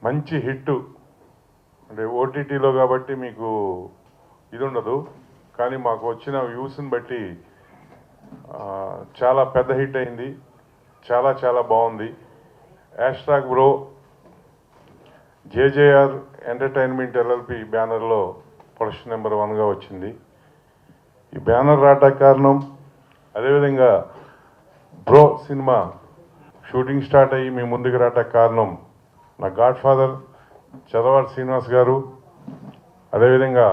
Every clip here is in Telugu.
మంచి హిట్ అంటే ఓటీటీలో కాబట్టి మీకు ఇది ఉండదు, కానీ మాకు వచ్చిన వ్యూస్ని బట్టి చాలా పెద్ద హిట్ అయింది. చాలా చాలా బాగుంది. Hashtag bro JJR entertainment LLP బ్యానర్లో ప్రొడక్షన్ నెంబర్ 1గా వచ్చింది. ఈ బ్యానర్ రావడానికి కారణం, అదేవిధంగా బ్రో సినిమా షూటింగ్ స్టార్ట్ అయ్యి మీ ముందుకు రావడానికి కారణం నా గాడ్ ఫాదర్ చదవాడి శ్రీనివాస్ గారు, అదేవిధంగా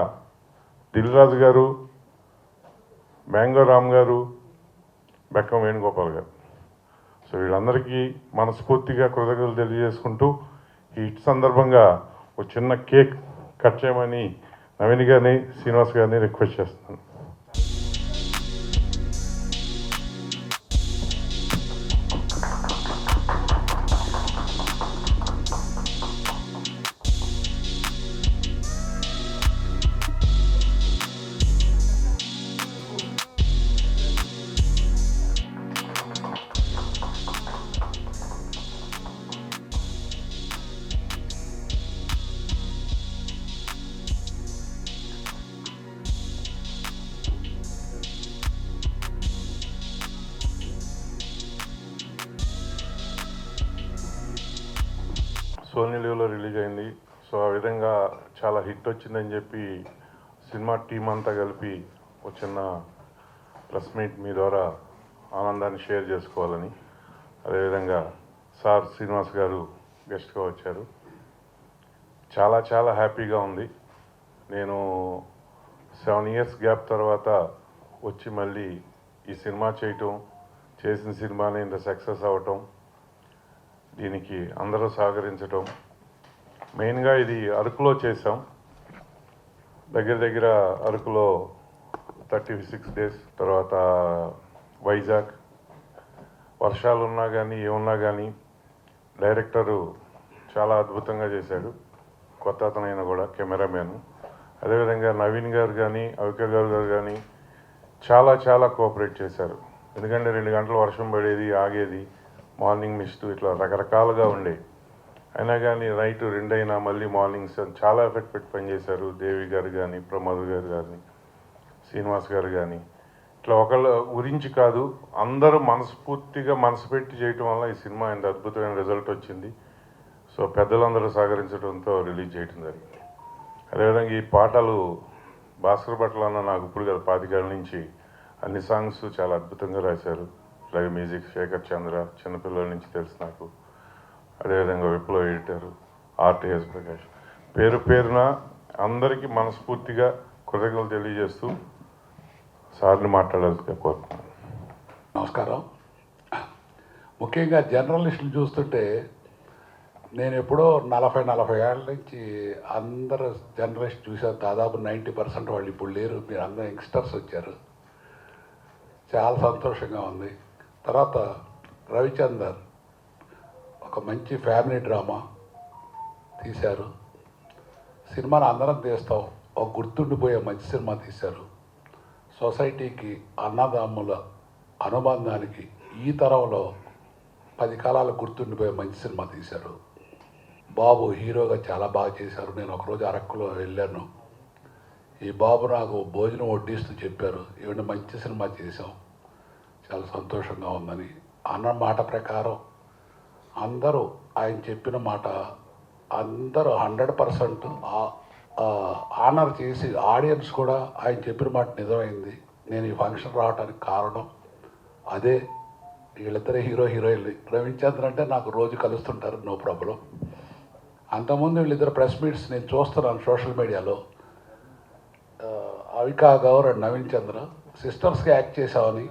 దిల్ రాజు గారు, మ్యాంగో రామ్ గారు, బెక్కం వేణుగోపాల్ గారు. సో వీళ్ళందరికీ మనస్ఫూర్తిగా కృతజ్ఞతలు తెలియజేసుకుంటూ ఈ హిట్ సందర్భంగా ఒక చిన్న కేక్ కట్ చేయమని నవీన్ గారిని, శ్రీనివాస్ గారిని రిక్వెస్ట్ చేస్తున్నాను. సోనీ లీవ్లో రిలీజ్ అయింది. సో ఆ విధంగా చాలా హిట్ వచ్చిందని చెప్పి సినిమా టీం అంతా కలిపి ఒక చిన్న ప్రెస్ మీట్ మీ ద్వారా ఆనందాన్ని షేర్ చేసుకోవాలని, అదేవిధంగా సార్ శ్రీనివాస్ గారు గెస్ట్గా వచ్చారు. చాలా చాలా హ్యాపీగా ఉంది. నేను 7 years గ్యాప్ తర్వాత వచ్చి మళ్ళీ ఈ సినిమా చేయటం, చేసిన సినిమాని ఇంత సక్సెస్ అవ్వటం, దీనికి అందరూ సహకరించటం. మెయిన్గా ఇది అరకులో చేసాం. దగ్గర దగ్గర అరకులో 36 days, తర్వాత వైజాగ్. వర్షాలు ఉన్నా కానీ ఏమున్నా కానీ డైరెక్టరు చాలా అద్భుతంగా చేశాడు. కొత్త అతనైనా కూడా కెమెరామ్యాన్. అదేవిధంగా నవీన్ గారు కానీ అవిక గారు కానీ చాలా చాలా కోఆపరేట్ చేశారు. ఎందుకంటే 2 గంటలు వర్షం పడేది, ఆగేది, మార్నింగ్ మిస్ట్, ఇట్లా రకరకాలుగా ఉండే. అయినా కానీ నైట్ 2 అయినా మళ్ళీ మార్నింగ్స్ చాలా ఎఫెక్ట్ పెట్టి పనిచేశారు. దేవి గారు కానీ, ప్రమోద్ గారు కానీ, శ్రీనివాస్ గారు కానీ, ఇట్లా ఒకళ్ళ గురించి కాదు, అందరూ మనస్ఫూర్తిగా మనసు పెట్టి చేయటం వల్ల ఈ సినిమా ఇంత అద్భుతమైన రిజల్ట్ వచ్చింది. సో పెద్దలందరూ సహకరించడంతో రిలీజ్ చేయడం జరిగింది. అదేవిధంగా ఈ పాటలు భాస్కర్ భట్ల అన్న నాకు ఇప్పుడు కదా 25 ఏళ్ళ నుంచి అన్ని సాంగ్స్ చాలా అద్భుతంగా రాశారు. అలాగే మ్యూజిక్ శేఖర్ చంద్ర, చిన్నపిల్లల నుంచి తెలుసు నాకు. అదేవిధంగా విప్లవ్ ఎడిటర్ ఆర్టీఎస్ ప్రకాష్. పేరు పేరున అందరికీ మనస్ఫూర్తిగా కృతజ్ఞతలు తెలియజేస్తూ సార్ని మాట్లాడాల్సిందిగా కోరుతున్నాను. నమస్కారం. ముఖ్యంగా జర్నలిస్టులు చూస్తుంటే నేను ఎప్పుడో 40 ఏళ్ళ నుంచి అందరు జర్నలిస్ట్ చూసాను. దాదాపు 90% వాళ్ళు ఇప్పుడు లేరు. మీరు అందరూ యంగ్స్టర్స్ వచ్చారు, చాలా సంతోషంగా ఉంది. తర్వాత రవిచందర్ ఒక మంచి ఫ్యామిలీ డ్రామా తీశారు. సినిమాను అందరం తీస్తాం, ఒక గుర్తుండిపోయే మంచి సినిమా తీశారు. సొసైటీకి అన్నదమ్ముల అనుబంధానికి ఈ తరంలో 10 కాలాలకు గుర్తుండిపోయే మంచి సినిమా తీశారు. బాబు హీరోగా చాలా బాగా చేశారు. నేను ఒకరోజు అరక్కులో వెళ్ళాను. ఈ బాబు నాకు భోజనం వడ్డిస్తూ చెప్పారు, ఏమంటే మంచి సినిమా చేశాం, చాలా సంతోషంగా ఉందని. అన్న మాట ప్రకారం అందరూ ఆయన చెప్పిన మాట అందరూ 100% ఆనర్ చేసి, ఆడియన్స్ కూడా ఆయన చెప్పిన మాట నిజమైంది. నేను ఈ ఫంక్షన్ రావడానికి కారణం అదే. వీళ్ళిద్దరే హీరోయిన్లు. రవిచంద్ర అంటే నాకు రోజు కలుస్తుంటారు, నో ప్రాబ్లం. అంతకుముందు వీళ్ళిద్దరు ప్రెస్ మీట్స్ నేను చూస్తున్నాను సోషల్ మీడియాలో. అవికా గౌర్ అండ్ నవీన్ చంద్ర సిస్టర్స్గా యాక్ట్ చేసామని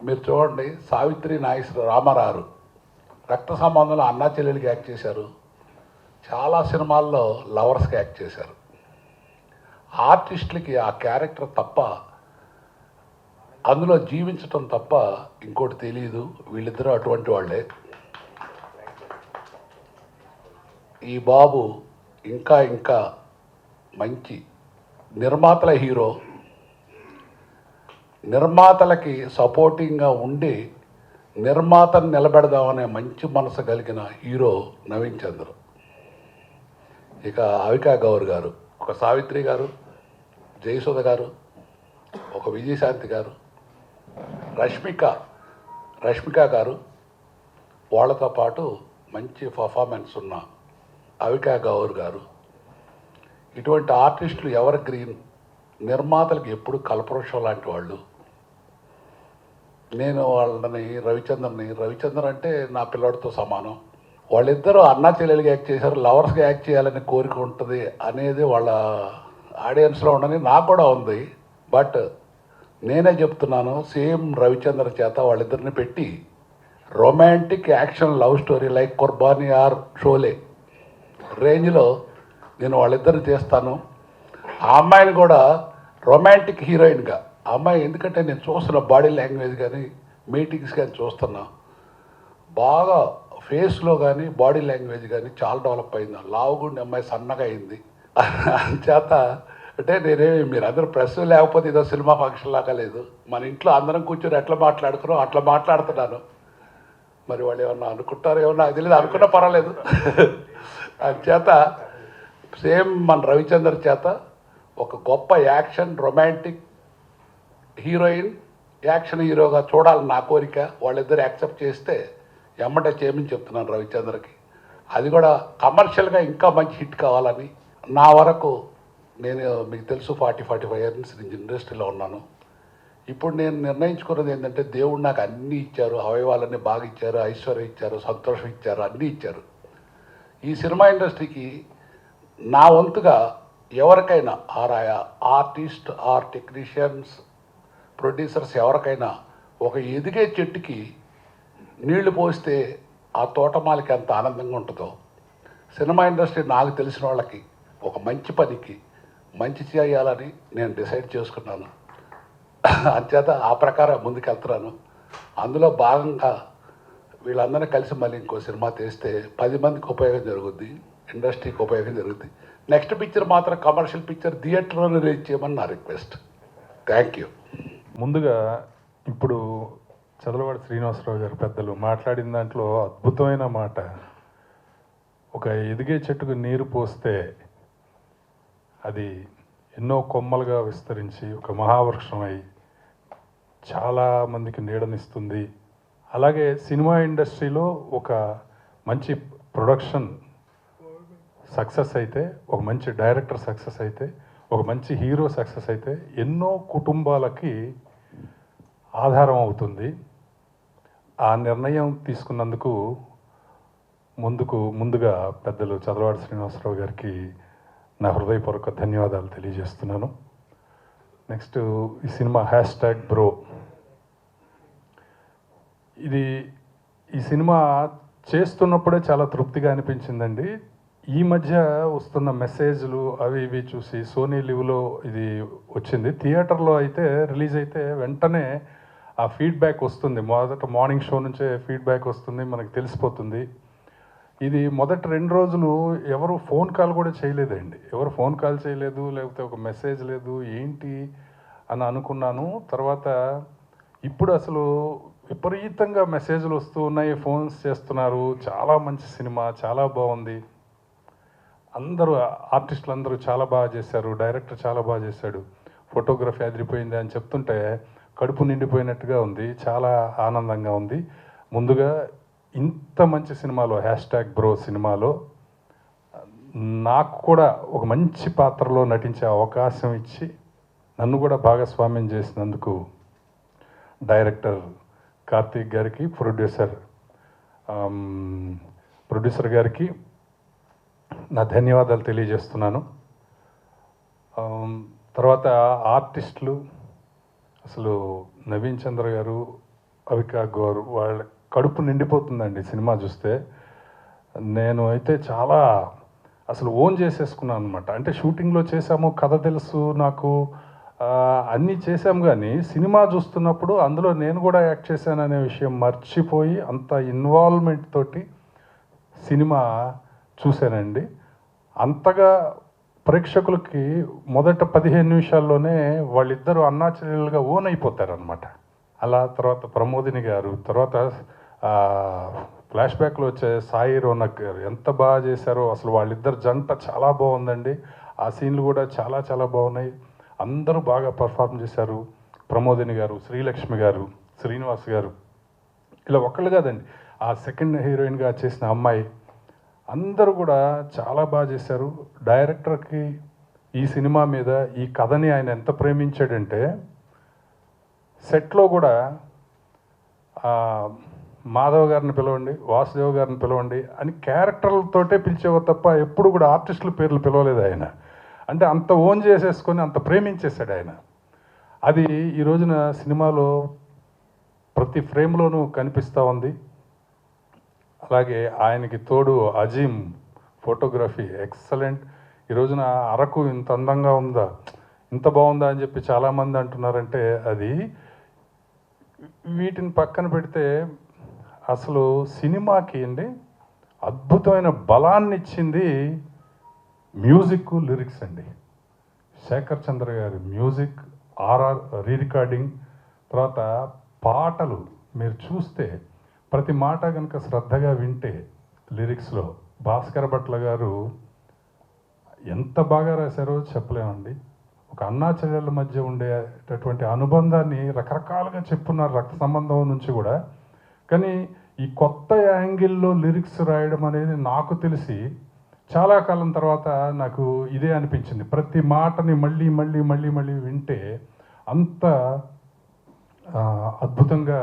మీరు చూడండి. సావిత్రి నాగేశ్వర రామారావు రక్త సంబంధంలో అన్నా చెల్లెలికి యాక్ట్ చేశారు. చాలా సినిమాల్లో లవర్స్కి యాక్ట్ చేశారు. ఆర్టిస్టులకి ఆ క్యారెక్టర్ తప్ప, అందులో జీవించటం తప్ప ఇంకోటి తెలియదు. వీళ్ళిద్దరూ అటువంటి వాళ్ళే. ఈ బాబు ఇంకా ఇంకా మంచి నిర్మాతల హీరో. నిర్మాతలకి సపోర్టింగ్గా ఉండి నిర్మాతను నిలబెడదామనే మంచి మనసు కలిగిన హీరో నవీన్ చంద్ర. ఇక అవికా గౌర్ గారు, ఒక సావిత్రి గారు, జయసుధ గారు, ఒక విజయశాంతి గారు, రష్మిక గారు, వాళ్ళతో పాటు మంచి పర్ఫార్మెన్స్ ఉన్న అవికా గౌర్ గారు, ఇటువంటి ఆర్టిస్టులు ఎవర్ గ్రీన్, నిర్మాతలకు ఎప్పుడు కల్పవృక్షం లాంటి వాళ్ళు. నేను వాళ్ళని రవిచంద్రన్ అంటే నా పిల్లడితో సమానం. వాళ్ళిద్దరూ అన్నా చెల్లెలుగా యాక్ట్ చేశారు, లవర్స్గా యాక్ట్ చేయాలని కోరిక ఉంటుంది అనేది వాళ్ళ ఆడియన్స్లో ఉండని నాకు కూడా ఉంది. బట్ నేనే చెప్తున్నాను, సేమ్ రవిచంద్ర చేత వాళ్ళిద్దరిని పెట్టి romantic action love story like Qurbani or Sholay రేంజ్లో నేను వాళ్ళిద్దరిని చేస్తాను. ఆ అమ్మాయిని కూడా రొమాంటిక్ హీరోయిన్గా, ఆ అమ్మాయి ఎందుకంటే నేను చూస్తున్న బాడీ లాంగ్వేజ్ కానీ మీటింగ్స్ కానీ చూస్తున్నా, బాగా ఫేస్లో కానీ బాడీ లాంగ్వేజ్ కానీ చాలా డెవలప్ అయింది. లావుగుండి అమ్మాయి సన్నగా అయింది. చేత అంటే నేనేమి మీరు అందరూ ప్రెస్ లేకపోతే ఏదో సినిమా ఫంక్షన్ లాగా లేదు, మన ఇంట్లో అందరం కూర్చొని ఎట్లా మాట్లాడుకున్నాం అట్లా మాట్లాడుతున్నాను. మరి వాళ్ళు ఏమన్నా అనుకుంటారో ఏమన్నా అది లేదు, అనుకున్నా పర్వాలేదు. చేత సేమ్ మన రవిచంద్ర చేత ఒక గొప్ప యాక్షన్ రొమాంటిక్ హీరోయిన్ యాక్షన్ హీరోగా చూడాలని నా కోరిక. వాళ్ళిద్దరు యాక్సెప్ట్ చేస్తే ఎమ్మటే చేయమని చెప్తున్నాను రవిచంద్రకి. అది కూడా కమర్షియల్గా ఇంకా మంచి హిట్ కావాలని. నా వరకు నేను మీకు తెలుసు 45 ఇయర్స్ నుంచి ఇండస్ట్రీలో ఉన్నాను. ఇప్పుడు నేను నిర్ణయించుకున్నది ఏంటంటే దేవుడు నాకు అన్నీ ఇచ్చారు, అవయవాలన్నీ బాగా ఇచ్చారు, ఐశ్వర్యం ఇచ్చారు, సంతోషం ఇచ్చారు, అన్నీ ఇచ్చారు. ఈ సినిమా ఇండస్ట్రీకి నా వంతుగా ఎవరికైనా ఆర్టిస్ట్ ఆర్ టెక్నీషియన్స్ ప్రొడ్యూసర్స్ ఎవరికైనా ఒక ఎదిగే చెట్టుకి నీళ్లు పోస్తే ఆ తోటమాలకి ఎంత ఆనందంగా ఉంటుందో, సినిమా ఇండస్ట్రీ నాకు తెలిసిన వాళ్ళకి ఒక మంచి పనికి మంచి చేయాలని నేను డిసైడ్ చేసుకున్నాను. అంచేత ఆ ప్రకారం ముందుకెళ్తున్నాను. అందులో భాగంగా వీళ్ళందరినీ కలిసి మళ్ళీ ఇంకో సినిమా తీస్తే 10 మందికి ఉపయోగం జరుగుద్ది, ఇండస్ట్రీకి ఉపయోగం జరుగుద్ది. నెక్స్ట్ పిక్చర్ మాత్రం కమర్షియల్ పిక్చర్ థియేటర్లో రిలీజ్ చేయమని నా రిక్వెస్ట్. Thank you. ముందుగా ఇప్పుడు చదలవాడి శ్రీనివాసరావు గారు పెద్దలు మాట్లాడిన దాంట్లో అద్భుతమైన మాట, ఒక ఎదిగే చెట్టుకు నీరు పోస్తే అది ఎన్నో కొమ్మలుగా విస్తరించి ఒక మహావృక్షమై చాలామందికి నీడనిస్తుంది. అలాగే సినిమా ఇండస్ట్రీలో ఒక మంచి ప్రొడక్షన్ సక్సెస్ అయితే, ఒక మంచి డైరెక్టర్ సక్సెస్ అయితే, ఒక మంచి హీరో సక్సెస్ అయితే ఎన్నో కుటుంబాలకి ఆధారం అవుతుంది. ఆ నిర్ణయం తీసుకున్నందుకు ముందుగా పెద్దలు చదలవాడి శ్రీనివాసరావు గారికి నా హృదయపూర్వక ధన్యవాదాలు తెలియజేస్తున్నాను. నెక్స్ట్ ఈ సినిమా #బ్రో. ఈ సినిమా చేస్తున్నప్పుడే చాలా తృప్తిగా అనిపించిందండి. ఈ మధ్య వస్తున్న మెసేజ్లు అవి ఇవి చూసి సోనీ లివ్లో ఇది వచ్చింది. థియేటర్లో అయితే రిలీజ్ అయితే వెంటనే ఆ ఫీడ్బ్యాక్ వస్తుంది. మొదట మార్నింగ్ షో నుంచే ఫీడ్బ్యాక్ వస్తుంది, మనకు తెలిసిపోతుంది. ఇది మొదటి 2 రోజులు ఎవరు ఫోన్ కాల్ కూడా చేయలేదండి. ఎవరు ఫోన్ కాల్ చేయలేదు, లేకపోతే ఒక మెసేజ్ లేదు, ఏంటి అని అనుకున్నాను. తర్వాత ఇప్పుడు అసలు విపరీతంగా మెసేజ్లు వస్తూ ఉన్నాయి, ఫోన్స్ చేస్తున్నారు. చాలా మంచి సినిమా, చాలా బాగుంది, అందరూ ఆర్టిస్టులు అందరూ చాలా బాగా చేశారు, డైరెక్టర్ చాలా బాగా చేశాడు, ఫోటోగ్రఫీ అదిరిపోయింది అని చెప్తుంటే కడుపు నిండిపోయినట్టుగా ఉంది, చాలా ఆనందంగా ఉంది. ముందుగా ఇంత మంచి సినిమాలో #బ్రో సినిమాలో నాకు కూడా ఒక మంచి పాత్రలో నటించే అవకాశం ఇచ్చి నన్ను కూడా భాగస్వామ్యం చేసినందుకు డైరెక్టర్ కార్తీక్ గారికి, ప్రొడ్యూసర్ గారికి నా ధన్యవాదాలు తెలియజేస్తున్నాను. తర్వాత ఆర్టిస్టులు, అసలు నవీన్ చంద్ర గారు, అవికా గౌర్, వాళ్ళ కడుపు నిండిపోతుందండి సినిమా చూస్తే. నేను అయితే చాలా అసలు ఓన్ చేసేసుకున్నాను అనమాట. అంటే షూటింగ్లో చేసాము, కథ తెలుసు నాకు, అన్నీ చేసాం, కానీ సినిమా చూస్తున్నప్పుడు అందులో నేను కూడా యాక్ట్ చేశాననే విషయం మర్చిపోయి అంత ఇన్వాల్వ్మెంట్ తోటి సినిమా చూశానండి. అంతగా ప్రేక్షకులకి మొదట 15 నిమిషాల్లోనే వాళ్ళిద్దరూ అన్నా చెల్లెలుగా ఓన్ అయిపోతారనమాట. అలా తర్వాత ప్రమోదిని గారు, తర్వాత ఫ్లాష్ బ్యాక్లో వచ్చే సాయి రోనక్ గారు ఎంత బాగా చేశారో అసలు. వాళ్ళిద్దరు జంట చాలా బాగుందండి. ఆ సీన్లు కూడా చాలా చాలా బాగున్నాయి. అందరూ బాగా పర్ఫార్మ్ చేశారు. ప్రమోదిని గారు, శ్రీలక్ష్మి గారు, శ్రీనివాస్ గారు, ఇలా ఒక్కళ్ళు కాదండి, ఆ సెకండ్ హీరోయిన్గా చేసిన అమ్మాయి, అందరూ కూడా చాలా బాగా చేశారు. డైరెక్టర్కి ఈ సినిమా మీద ఈ కథని ఆయన ఎంత ప్రేమించాడంటే సెట్లో కూడా మాధవ్ గారిని పిలవండి, వాసుదేవ్ గారిని పిలవండి అని క్యారెక్టర్లతోటే పిలిచేవారు తప్ప ఎప్పుడు కూడా ఆర్టిస్టుల పేర్లు పిలవలేదు ఆయన. అంటే అంత ఓన్ చేసేసుకొని అంత ప్రేమించేశాడు ఆయన. అది ఈ రోజున సినిమాలో ప్రతి ఫ్రేమ్లోనూ కనిపిస్తూ ఉంది. అలాగే ఆయనకి తోడు అజీమ్ ఫోటోగ్రఫీ ఎక్సలెంట్. ఈ రోజున అరకు ఇంత అందంగా ఉందా, ఇంత బాగుందా అని చెప్పి చాలామంది అంటున్నారంటే అది వీటిని పక్కన పెడితే అసలు సినిమాకి అండి అద్భుతమైన బలాన్ని ఇచ్చింది మ్యూజిక్, లిరిక్స్ అండి. శేఖర్ చంద్ర గారి మ్యూజిక్, ఆర్ఆర్ రీ రికార్డింగ్, తర్వాత పాటలు మీరు చూస్తే ప్రతి మాట కనుక శ్రద్ధగా వింటే లిరిక్స్లో భాస్కర భట్ల గారు ఎంత బాగా రాశారో చెప్పలేమండి. ఒక అన్నా చెల్లెళ్ళ మధ్య ఉండేటటువంటి అనుబంధాన్ని రకరకాలుగా చెప్పున్నారు, రక్త సంబంధం నుంచి కూడా. కానీ ఈ కొత్త యాంగిల్లో లిరిక్స్ రాయడం అనేది నాకు తెలిసి చాలా కాలం తర్వాత నాకు ఇదే అనిపించింది. ప్రతి మాటని మళ్ళీ మళ్ళీ మళ్ళీ మళ్ళీ వింటే అంత అద్భుతంగా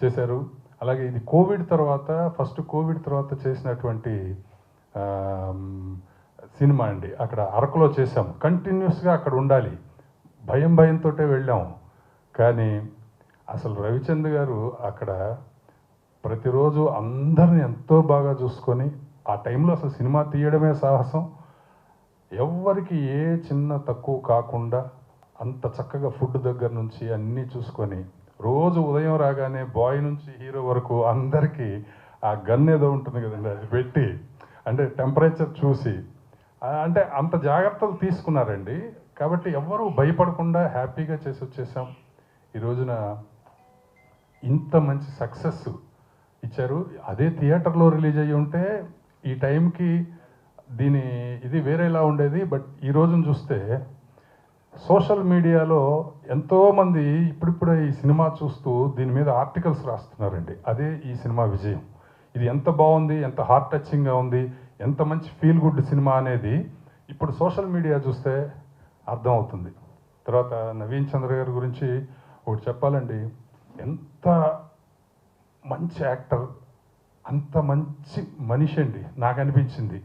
చేశారు. అలాగే ఇది కోవిడ్ తర్వాత, ఫస్ట్ కోవిడ్ తర్వాత చేసినటువంటి సినిమా అండి. అక్కడ అరకులో చేసాం, కంటిన్యూస్గా అక్కడ ఉండాలి, భయంతో వెళ్ళాము. కానీ అసలు రవిచంద్ర గారు అక్కడ ప్రతిరోజు అందరిని ఎంతో బాగా చూసుకొని, ఆ టైంలో అసలు సినిమా తీయడమే సాహసం, ఎవ్వరికి ఏ చిన్న తక్కువ కాకుండా అంత చక్కగా ఫుడ్ దగ్గర నుంచి అన్నీ చూసుకొని, రోజు ఉదయం రాగానే బాయ్ నుంచి హీరో వరకు అందరికీ ఆ గన్ ఏదో ఉంటుంది కదండి, అది పెట్టి అంటే టెంపరేచర్ చూసి అంటే అంత జాగ్రత్తలు తీసుకున్నారండి. కాబట్టి ఎవ్వరూ భయపడకుండా హ్యాపీగా చేసి వచ్చేసాం. ఈ రోజున ఇంత మంచి సక్సెస్ ఇచ్చారు. అదే థియేటర్లో రిలీజ్ అయ్యి ఉంటే ఈ టైంకి ఇది వేరేలా ఉండేది. బట్ ఈ రోజున చూస్తే సోషల్ మీడియాలో ఎంతోమంది ఇప్పుడిప్పుడే ఈ సినిమా చూస్తూ దీని మీద ఆర్టికల్స్ రాస్తున్నారండి. అదే ఈ సినిమా విజయం. ఇది ఎంత బాగుంది, ఎంత హార్ట్ టచింగ్గా ఉంది, ఎంత మంచి ఫీల్ గుడ్ సినిమా అనేది ఇప్పుడు సోషల్ మీడియా చూస్తే అర్థమవుతుంది. తర్వాత నవీన్ చంద్ర గారి గురించి ఒకటి చెప్పాలండి, ఎంత మంచి యాక్టర్, అంత మంచి మనిషి అండి నాకు అనిపించింది.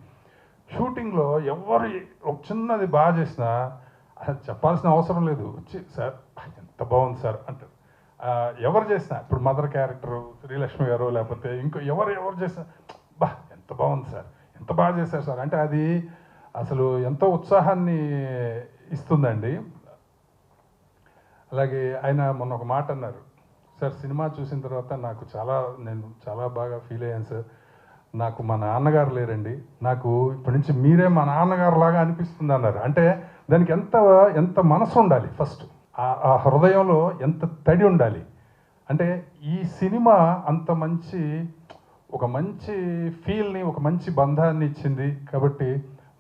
షూటింగ్లో ఎవరు ఒక చిన్నది బాగా చేసినా చెప్పాల్సిన అవసరం లేదు, వచ్చి సార్ ఎంత బాగుంది సార్ అంటారు. ఎవరు చేసినా, ఇప్పుడు మదర్ క్యారెక్టరు శ్రీలక్ష్మి గారు లేకపోతే ఇంకో ఎవరు చేసినా ఎంత బాగుంది సార్, ఎంత బాగా చేశారు సార్ అంటే అది అసలు ఎంతో ఉత్సాహాన్ని ఇస్తుందండి. అలాగే ఆయన మొన్న ఒక మాట అన్నారు, సార్ సినిమా చూసిన తర్వాత నేను చాలా బాగా ఫీల్ అయ్యాను సార్, నాకు మా నాన్నగారు లేరండి, నాకు ఇప్పటి నుంచి మీరే మా నాన్నగారు లాగా అనిపిస్తుంది అన్నారు. అంటే దానికి ఎంత మనసు ఉండాలి, ఫస్ట్ ఆ హృదయంలో ఎంత తడి ఉండాలి. అంటే ఈ సినిమా అంత ఒక మంచి ఫీల్ని, ఒక మంచి బంధాన్ని ఇచ్చింది. కాబట్టి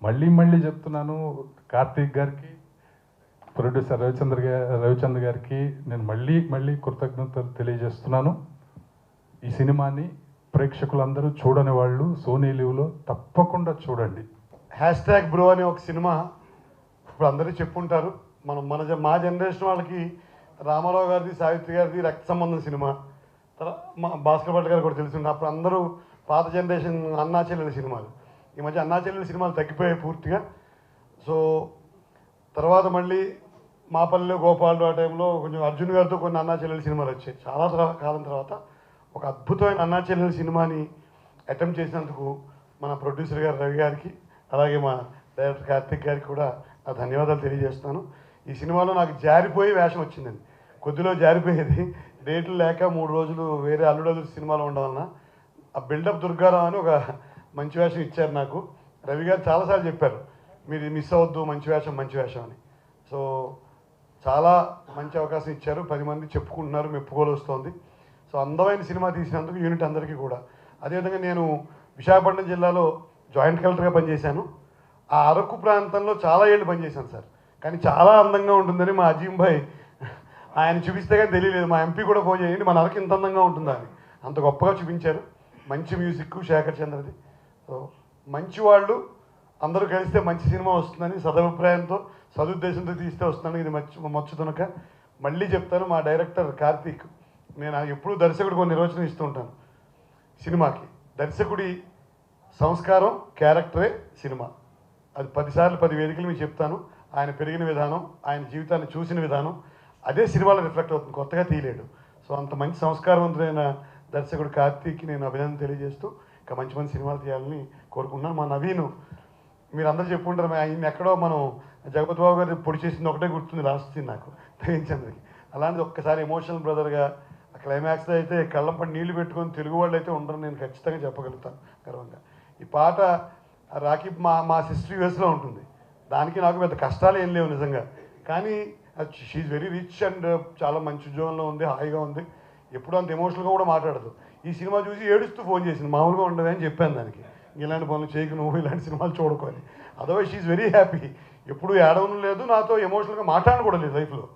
మళ్ళీ చెప్తున్నాను, కార్తీక్ గారికి, ప్రొడ్యూసర్ రవిచంద్ర గారికి నేను మళ్ళీ కృతజ్ఞతలు తెలియజేస్తున్నాను. ఈ సినిమాని ప్రేక్షకులందరూ చూడని వాళ్ళు సోనీ లీవ్లో తప్పకుండా చూడండి. #బ్రో అనే ఒక సినిమా ఇప్పుడు అందరూ చెప్పుంటారు. మా జనరేషన్ వాళ్ళకి రామారావు గారిది, సావిత్రి గారిది రక్త సంబంధం సినిమా, మా భాస్కర్ భట్ గారు కూడా తెలిసింది. అప్పుడు అందరూ పాత జనరేషన్ అన్నా చెల్లెల సినిమాలు. ఈ మధ్య అన్నా చెల్లెల సినిమాలు తగ్గిపోయాయి పూర్తిగా. సో తర్వాత మళ్ళీ మాపల్లిలో గోపాలు ఆ టైంలో కొంచెం అర్జున్ గారితో కొన్ని అన్నా చెల్లెల సినిమాలు వచ్చాయి. చాలా కాలం తర్వాత ఒక అద్భుతమైన అన్నా చెల్లెల సినిమాని అటెంప్ట్ చేసినందుకు మన ప్రొడ్యూసర్ గారు రవి గారికి, అలాగే మా డైరెక్టర్ కార్తిక్ గారికి కూడా నా ధన్యవాదాలు తెలియజేస్తున్నాను. ఈ సినిమాలో నాకు జారిపోయి వేషం వచ్చిందండి, కొద్దిలో జారిపోయేది, డేట్లు లేక 3 రోజులు వేరే అల్లుడు సినిమాలో ఉండవలన ఆ బిల్డప్ దుర్గారావు అని ఒక మంచి వేషం ఇచ్చారు నాకు. రవి గారు చాలాసార్లు చెప్పారు, మీరు మిస్ అవ్వద్దు, మంచి వేషం అని. సో చాలా మంచి అవకాశం ఇచ్చారు, 10 మంది చెప్పుకుంటున్నారు, మెప్పుకోలు వస్తుంది. సో అందమైన సినిమా తీసినందుకు యూనిట్ అందరికీ కూడా. అదేవిధంగా నేను విశాఖపట్నం జిల్లాలో జాయింట్ కలెక్టర్గా పనిచేశాను. ఆ అరకు ప్రాంతంలో చాలా ఏళ్ళు పనిచేశాను సార్. కానీ చాలా అందంగా ఉంటుందని మా అజీం భాయ్ ఆయన చూపిస్తే కానీ తెలియలేదు. మా ఎంపీ కూడా ఫోన్ చేయండి, మన అరకు ఇంత అందంగా ఉంటుందా అని. అంత గొప్పగా చూపించారు. మంచి మ్యూజిక్ శేఖర్ చంద్రది. సో మంచి వాళ్ళు అందరూ కలిస్తే మంచి సినిమా వస్తుందని సదభిప్రాయంతో సదుద్దేశంతో తీస్తే వస్తుందని ఇది మచ్చుతునక. మళ్ళీ చెప్తాను, మా డైరెక్టర్ కార్తీక్, నేను ఎప్పుడూ దర్శకుడికి కొన్ని నిర్వచనం ఇస్తూ ఉంటాను సినిమాకి. దర్శకుడి సంస్కారం, క్యారెక్టరే సినిమా. అది 10 సార్లు 10 వేదికలు మీకు చెప్తాను. ఆయన పెరిగిన విధానం, ఆయన జీవితాన్ని చూసిన విధానం అదే సినిమాలో రిఫ్లెక్ట్ అవుతుంది, కొత్తగా తీయలేడు. సో అంత మంచి సంస్కారవంతుడైన దర్శకుడు కార్తీక్కి నేను అభినందన తెలియజేస్తూ ఇంకా మంచి మంచి సినిమాలు తీయాలని కోరుకుంటున్నాను. మా నవీను, మీరు అందరూ చెప్పుకుంటారు, ఆయన ఎక్కడో మనం జగపతి బాబు గారు పొడి చేసింది ఒకటే గుర్తుంది లాస్ట్ సీన్ నాకు తగ్గించందుకి. అలాంటిది ఒక్కసారి ఎమోషనల్ బ్రదర్గా ఆ క్లైమాక్స్లో అయితే కళ్ళం పడి నీళ్లు పెట్టుకొని తెలుగు వాళ్ళు అయితే ఉండరు, నేను ఖచ్చితంగా చెప్పగలుగుతాను గర్వంగా. ఈ పాట రాఖీ మా సిస్టర్ యూఎస్లో ఉంటుంది, దానికి నాకు పెద్ద కష్టాలు ఏం లేవు నిజంగా. కానీ షీఈ్ వెరీ రిచ్ అండ్ చాలా మంచి ఉద్యోగంలో ఉంది, హాయిగా ఉంది, ఎప్పుడు అంత ఎమోషనల్గా కూడా మాట్లాడదు. ఈ సినిమా చూసి ఏడుస్తూ ఫోన్ చేసింది, మామూలుగా ఉండదు అని చెప్పాను దానికి, ఇలాంటి పనులు చేయకు నువ్వు, ఇలాంటి సినిమాలు చూడుకోని. Otherwise she's very happy. ఎప్పుడు ఏడవడం లేదు, నాతో ఎమోషనల్గా మాట్లాడడం కూడా లేదు లైఫ్లో.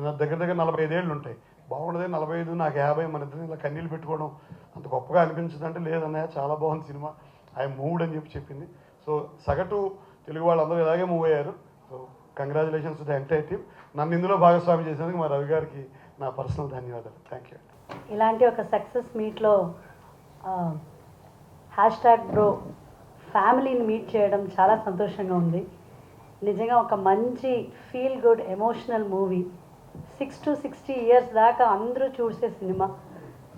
నా దగ్గర 45 ఏళ్ళు ఉంటాయి, బాగుండదు 45 నాకు 50, మన ఇద్దరిని ఇలా కన్నీళ్ళు పెట్టుకోవడం అంత గొప్పగా అనిపించదంటే లేదన్నయ్య చాలా బాగుంది సినిమా, ఐ మూవ్డ్ అని చెప్పింది. సో సగటు తెలుగు వాళ్ళందరూ ఇలాగే మూవ్ అయ్యారు. So congratulations to the entire team. నన్ను ఇందులో భాగస్వామి చేసినందుకు మా రవి గారికి నా పర్సనల్ ధన్యవాదాలు. Thank you. ఇలాంటి ఒక సక్సెస్ మీట్లో #బ్రో ఫ్యామిలీని మీట్ చేయడం చాలా సంతోషంగా ఉంది. నిజంగా ఒక మంచి feel good emotional movie, 6 to 60 years దాకా అందరూ చూసే సినిమా.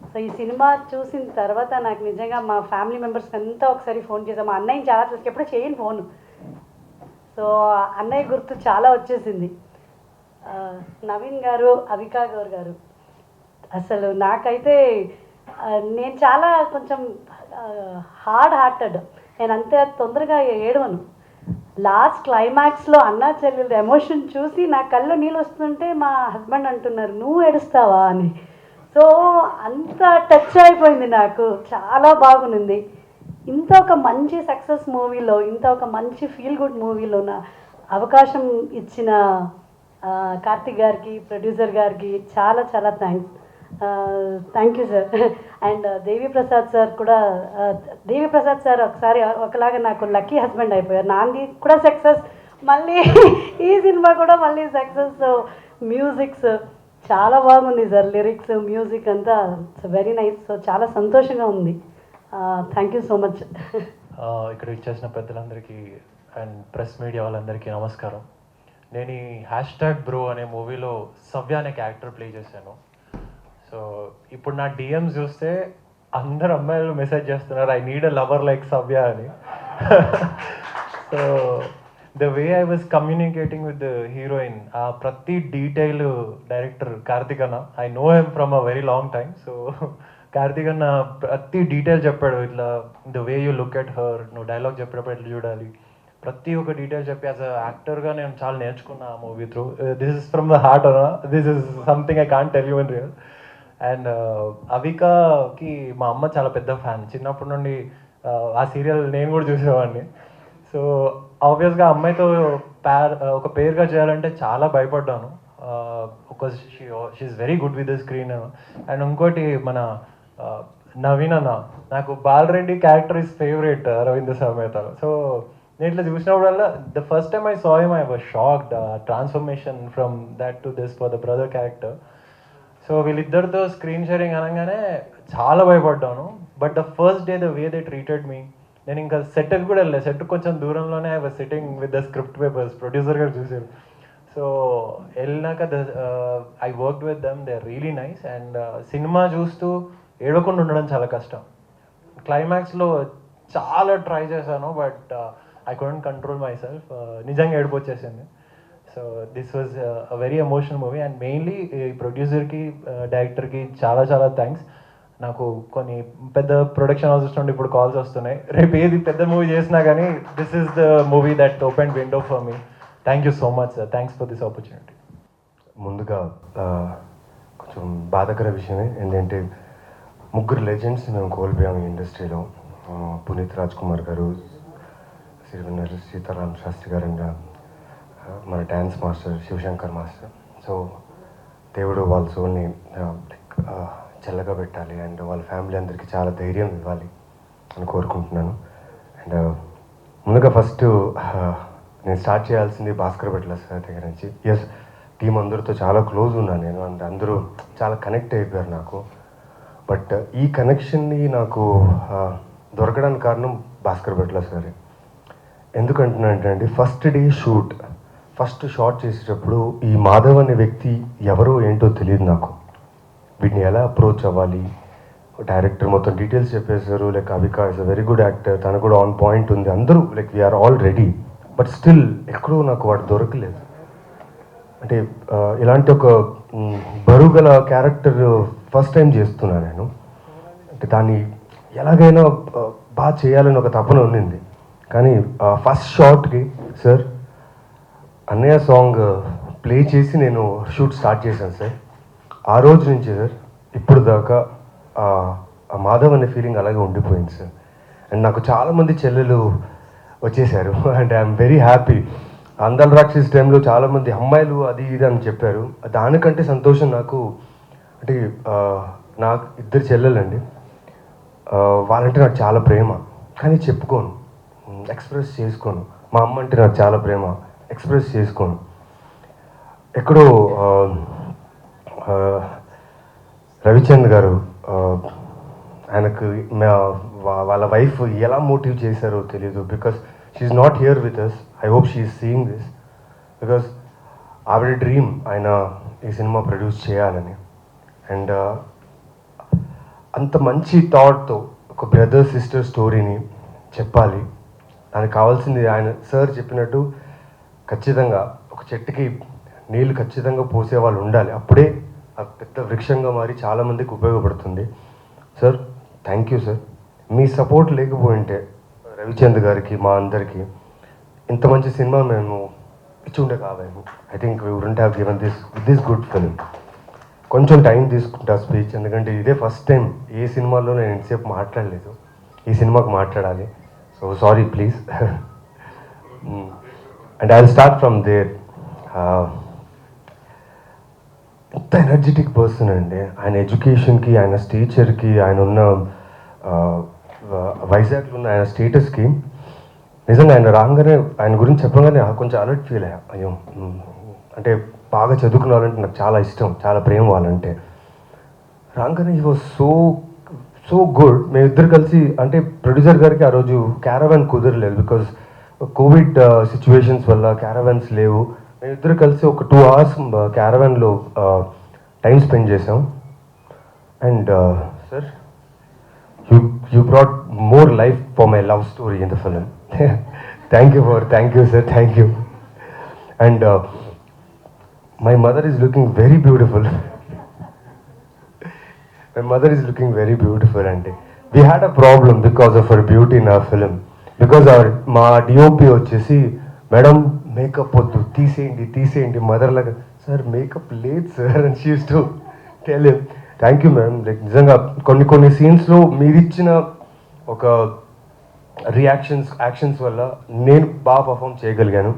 సో ఈ సినిమా చూసిన తర్వాత నాకు నిజంగా మా ఫ్యామిలీ మెంబర్స్కి అంతా ఒకసారి ఫోన్ చేసాం. మా అన్నయ్యని చాలా చూసి ఎప్పుడూ చేయను ఫోను. సో అన్నయ్య గుర్తు చాలా వచ్చేసింది. నవీన్ గారు, అవికా గౌర్ గారు, అసలు నాకైతే నేను చాలా కొంచెం హార్టెడ్, నేను అంతే తొందరగా ఏడవను. లాస్ట్ క్లైమాక్స్లో అన్నా చెల్లెలు ఎమోషన్ చూసి నా కళ్ళు నీళ్ళు వస్తుంటే మా హస్బెండ్ అంటున్నారు నువ్వు ఏడుస్తావా అని. సో అంత టచ్ అయిపోయింది నాకు, చాలా బాగుంది. ఇంత ఒక మంచి సక్సెస్ మూవీలో, ఇంత ఒక మంచి ఫీల్ గుడ్ మూవీలో నా అవకాశం ఇచ్చిన కార్తిక్ గారికి, ప్రొడ్యూసర్ గారికి చాలా చాలా thank you sir. And Devi Prasad sir కూడా, దేవి ప్రసాద్ సార్ ఒకసారి ఒకలాగా నాకు లక్కీ హస్బెండ్ అయిపోయారు. నాంది కూడా సక్సెస్, మళ్ళీ ఈ సినిమా కూడా మళ్ళీ సక్సెస్. మ్యూజిక్స్ చాలా బాగుంది సార్, లిరిక్స్ మ్యూజిక్ అంతా వెరీ నైస్. సో చాలా సంతోషంగా ఉంది. Thank you so much. ఇక్కడ ఇచ్చేసిన పెద్దలందరికీ అండ్ ప్రెస్ మీడియా వాళ్ళందరికీ నమస్కారం. నేను ఈ #బ్రో అనే మూవీలో సవ్య అనే క్యారెక్టర్ ప్లే చేశాను. సో ఇప్పుడు నా డిఎమ్స్ చూస్తే అందరు అమ్మాయిలు మెసేజ్ చేస్తున్నారు I need a lover like సవ్య అని. So the way I was communicating with the heroine, ఆ ప్రతి డీటెయిల్ డైరెక్టర్ కార్తిక్ అన్న, I know him from a very long time. So Karthik అన్న ప్రతి డీటెయిల్ చెప్పాడు, ఇట్లా the way you look at her, నువ్వు డైలాగ్ చెప్పేటప్పుడు ఎట్లా చూడాలి, ప్రతి ఒక్క డీటెయిల్ చెప్పి యాజ్ అ యాక్టర్గా నేను చాలా నేర్చుకున్నా ఆ movie through. This is from the heart అన్న, this is something I can't tell you in real. And అవికాకి మా అమ్మ చాలా పెద్ద ఫ్యాన్, చిన్నప్పటి నుండి ఆ సీరియల్ నేను కూడా చూసేవాడిని. సో ఆబ్వియస్గా అమ్మాయితో ఒక పేరుగా చేయాలంటే చాలా భయపడ్డాను. ఒక she's very good with the screen. And ఇంకోటి మన నవీన్ అన్న, నాకు Balareddy character is favourite Aravinda సమేతలో. సో నేను ఇట్లా చూసినప్పుడల్లా the first time I saw him I was shocked, transformation from that to this for the brother character. So వీళ్ళిద్దరితో స్క్రీన్ షేరింగ్ అనగానే చాలా భయపడ్డాను. But the first day the way they treated me, నేను ఇంకా సెట్కి కూడా వెళ్ళలేదు, సెట్ కొంచెం దూరంలోనే I was sitting with the script papers, producer గారు చూసారు. సో వెళ్ళినాక I work with them, they are really nice. And cinema చూస్తూ ఏడవకుండా ఉండడం చాలా కష్టం. క్లైమాక్స్లో చాలా ట్రై చేశాను, but I couldn't control myself, నిజంగా ఏడుపు వచ్చేసింది. So this was a very emotional movie. And mainly ఈ ప్రొడ్యూసర్కి, డైరెక్టర్కి చాలా చాలా థ్యాంక్స్. నాకు కొన్ని పెద్ద ప్రొడక్షన్ హౌసెస్ నుండి ఇప్పుడు కాల్స్ వస్తున్నాయి, రేపు ఏది పెద్ద మూవీ చేసినా కానీ this is the movie that open window for me. Thank you so much sir, thanks for this opportunity. ముందుగా కొంచెం బాధాకర విషయమే ఏంటంటే ముగ్గురు లెజెండ్స్ మేము కోల్పోయాము ఈ ఇండస్ట్రీలో. పునీత్ రాజ్ కుమార్ గారు, సిరివెన్నెల సీతారాం శాస్త్రి గారు అండ్ మన dance master Sivashankar master. So దేవుడు వాళ్ళ సోల్ని చల్లగా పెట్టాలి అండ్ వాళ్ళ ఫ్యామిలీ అందరికీ చాలా ధైర్యం ఇవ్వాలి అని కోరుకుంటున్నాను. అండ్ ముందుగా ఫస్ట్ నేను స్టార్ట్ చేయాల్సింది భాస్కర్ భట్ల సార్ దగ్గర నుంచి. ఎస్, టీం అందరితో చాలా క్లోజ్ ఉన్నాను నేను అండ్ అందరూ చాలా కనెక్ట్ అయిపోయారు నాకు. బట్ ఈ కనెక్షన్ని నాకు దొరకడానికి కారణం భాస్కర్ భట్ల సార్. ఎందుకంటున్నానంటే అండి, first day shoot, first shot చేసేటప్పుడు ఈ మాధవ్ అనే వ్యక్తి ఎవరో ఏంటో తెలియదు నాకు. వీటిని ఎలా అప్రోచ్ అవ్వాలి, డైరెక్టర్ మొత్తం డీటెయిల్స్ చెప్పేశారు. Like Avika is a very good actor, తను కూడా ఆన్ పాయింట్ ఉంది, అందరూ like we are all ready. But still ఎక్కడో నాకు వాడు దొరకలేదు. అంటే ఇలాంటి ఒక బరువు గల క్యారెక్టర్ ఫస్ట్ టైం చేస్తున్నాను నేను. అంటే దాన్ని ఎలాగైనా బాగా చేయాలని ఒక తపన ఉండింది. కానీ ఫస్ట్ షాట్కి సార్ అన్నయ్య సాంగ్ ప్లే చేసి నేను షూట్ స్టార్ట్ చేశాను సార్. ఆ రోజు నుంచి సార్ ఇప్పుడు దాకా ఆ మాధవ్ అనే ఫీలింగ్ అలాగే ఉండిపోయింది సార్. అండ్ నాకు చాలామంది చెల్లెలు వచ్చేసారు and I'm very happy. Andal Rakshas టైంలో చాలామంది అమ్మాయిలు అది ఇది అని చెప్పారు. దానికంటే సంతోషం నాకు. అంటే నాకు 2 చెల్లెలండి. వాళ్ళంటే నాకు చాలా ప్రేమ, కానీ చెప్పుకోను, ఎక్స్ప్రెస్ చేసుకోను. మా అమ్మ అంటే నాకు చాలా ప్రేమ, ఎక్స్ప్రెస్ చేసుకోను. ఎక్కడో రవిచంద్ గారు ఆయనకు వాళ్ళ వైఫ్ ఎలా మోటివ్ చేశారో తెలీదు. Because she's not here with us. I hope she is seeing this. Because ఆవిడ డ్రీమ్ ఆయన ఈ సినిమా ప్రొడ్యూస్ చేయాలని. అండ్ అంత మంచి థాట్తో ఒక బ్రదర్ సిస్టర్ స్టోరీని చెప్పాలి. దానికి కావాల్సింది ఆయన సార్ చెప్పినట్టు ఖచ్చితంగా ఒక చెట్టుకి నీళ్ళు ఖచ్చితంగా పోసే వాళ్ళు ఉండాలి. అప్పుడే ఆ పెద్ద వృక్షంగా మారి చాలామందికి ఉపయోగపడుతుంది. Sir thank you sir. మీ సపోర్ట్ లేకపోయింటే రవిచంద్ గారికి, మా అందరికీ ఇంత మంచి సినిమా మేము ఇచ్చుండే కావేమో. I think we wouldn't have given this good film. కొంచెం టైం తీసుకుంటా స్పీచ్, ఎందుకంటే ఇదే ఫస్ట్ టైం ఏ సినిమాలో నేను ఇంతసేపు మాట్లాడలేదు. ఈ సినిమాకి మాట్లాడాలి. So sorry please. And I will start from there. ఎంత ఎనర్జెటిక్ పర్సన్ అండి. ఆయన ఎడ్యుకేషన్కి, ఆయన స్టేచర్కి, ఆయన ఉన్న వైజాగ్లో ఉన్న ఆయన స్టేటస్కి నిజంగా ఆయన రాగానే ఆయన గురించి చెప్పగానే కొంచెం అలర్ట్ ఫీల్ అయ్యా. అయ్యో, అంటే బాగా చదువుకున్న వాళ్ళంటే నాకు చాలా ఇష్టం, చాలా ప్రేమ వాళ్ళంటే. రాగానే హీ వాజ్ సో గుడ్. మేమిద్దరు కలిసి, అంటే ప్రొడ్యూసర్ గారికి ఆ రోజు క్యారవాన్ కుదరలేదు బికాజ్ కోవిడ్ సిచ్యువేషన్స్ వల్ల క్యారవాన్స్ లేవు. మేమిద్దరు కలిసి ఒక 2 hours క్యారవాన్లో టైం స్పెండ్ చేసాం. And sir you brought more life for my love story in the film. Thank you sir, thank you. And my mother is looking very beautiful. My mother is looking very beautiful, and we had a problem because of her beauty in our film. Because మా DOP వచ్చేసి, మేడం మేకప్ వద్దు, తీసేయండి. మదర్ లాగా, సార్ మేకప్ లేదు సార్ అని she used to tell him. Thank you ma'am. Like నిజంగా కొన్ని సీన్స్లో మీరిచ్చిన ఒక యాక్షన్స్ వల్ల నేను బాగా పర్ఫామ్ చేయగలిగాను.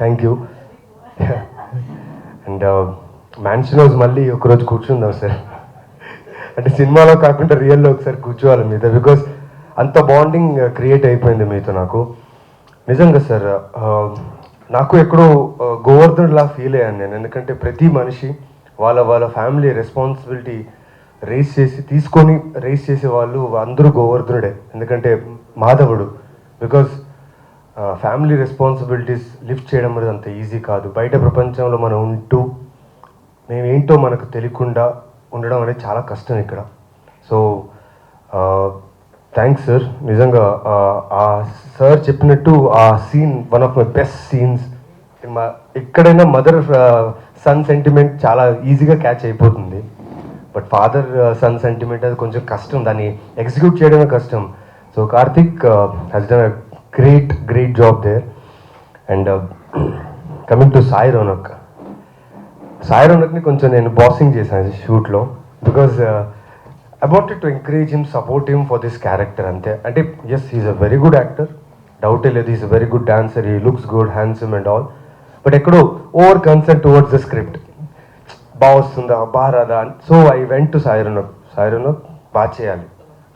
Thank you. And mansion house మళ్ళీ ఒకరోజు కూర్చుందాం సార్. అంటే సినిమాలో కాకుండా రియల్లో ఒకసారి కూర్చోవాలి మీద, బికాస్ అంత బాండింగ్ క్రియేట్ అయిపోయింది మీతో నాకు. నిజంగా సార్ నాకు ఎక్కడో గోవర్ధన్లా ఫీల్ అయ్యాను నేను. ఎందుకంటే ప్రతి మనిషి వాళ్ళ ఫ్యామిలీ రెస్పాన్సిబిలిటీ రేస్ చేసే వాళ్ళు అందరూ గోవర్ధనుడే. ఎందుకంటే మాధవుడు. బికాజ్ ఫ్యామిలీ రెస్పాన్సిబిలిటీస్ లిఫ్ట్ చేయడం అనేది అంత ఈజీ కాదు. బయట ప్రపంచంలో మనం ఉంటూ మేమేంటో మనకు తెలియకుండా ఉండడం అనేది చాలా కష్టం ఇక్కడ. So thanks sir. నిజంగా ఆ సార్ చెప్పినట్టు ఆ scene one of my best scenes. ఎక్కడైనా మదర్ సన్ సెంటిమెంట్ చాలా ఈజీగా క్యాచ్ అయిపోతుంది. బట్ ఫాదర్ సన్ సెంటిమెంట్ అది కొంచెం కష్టం, దాన్ని ఎగ్జిక్యూట్ చేయడమే కష్టం. So Karthik has done a great job there. And coming to Sai Ronak, Sai రోనక్ని కొంచెం నేను బాసింగ్ చేశాను షూట్లో, because I wanted to encourage him, support him for this character అంతే. అంటే yes, he's a very good actor, డౌటే లేదు, he's a very good dancer, he looks good, handsome and all. But ఎక్కడో over concern towards the script, బాగా వస్తుందా బాగా రాదా. So I went to Sai Ronak, Sai Ronak బాగా చేయాలి,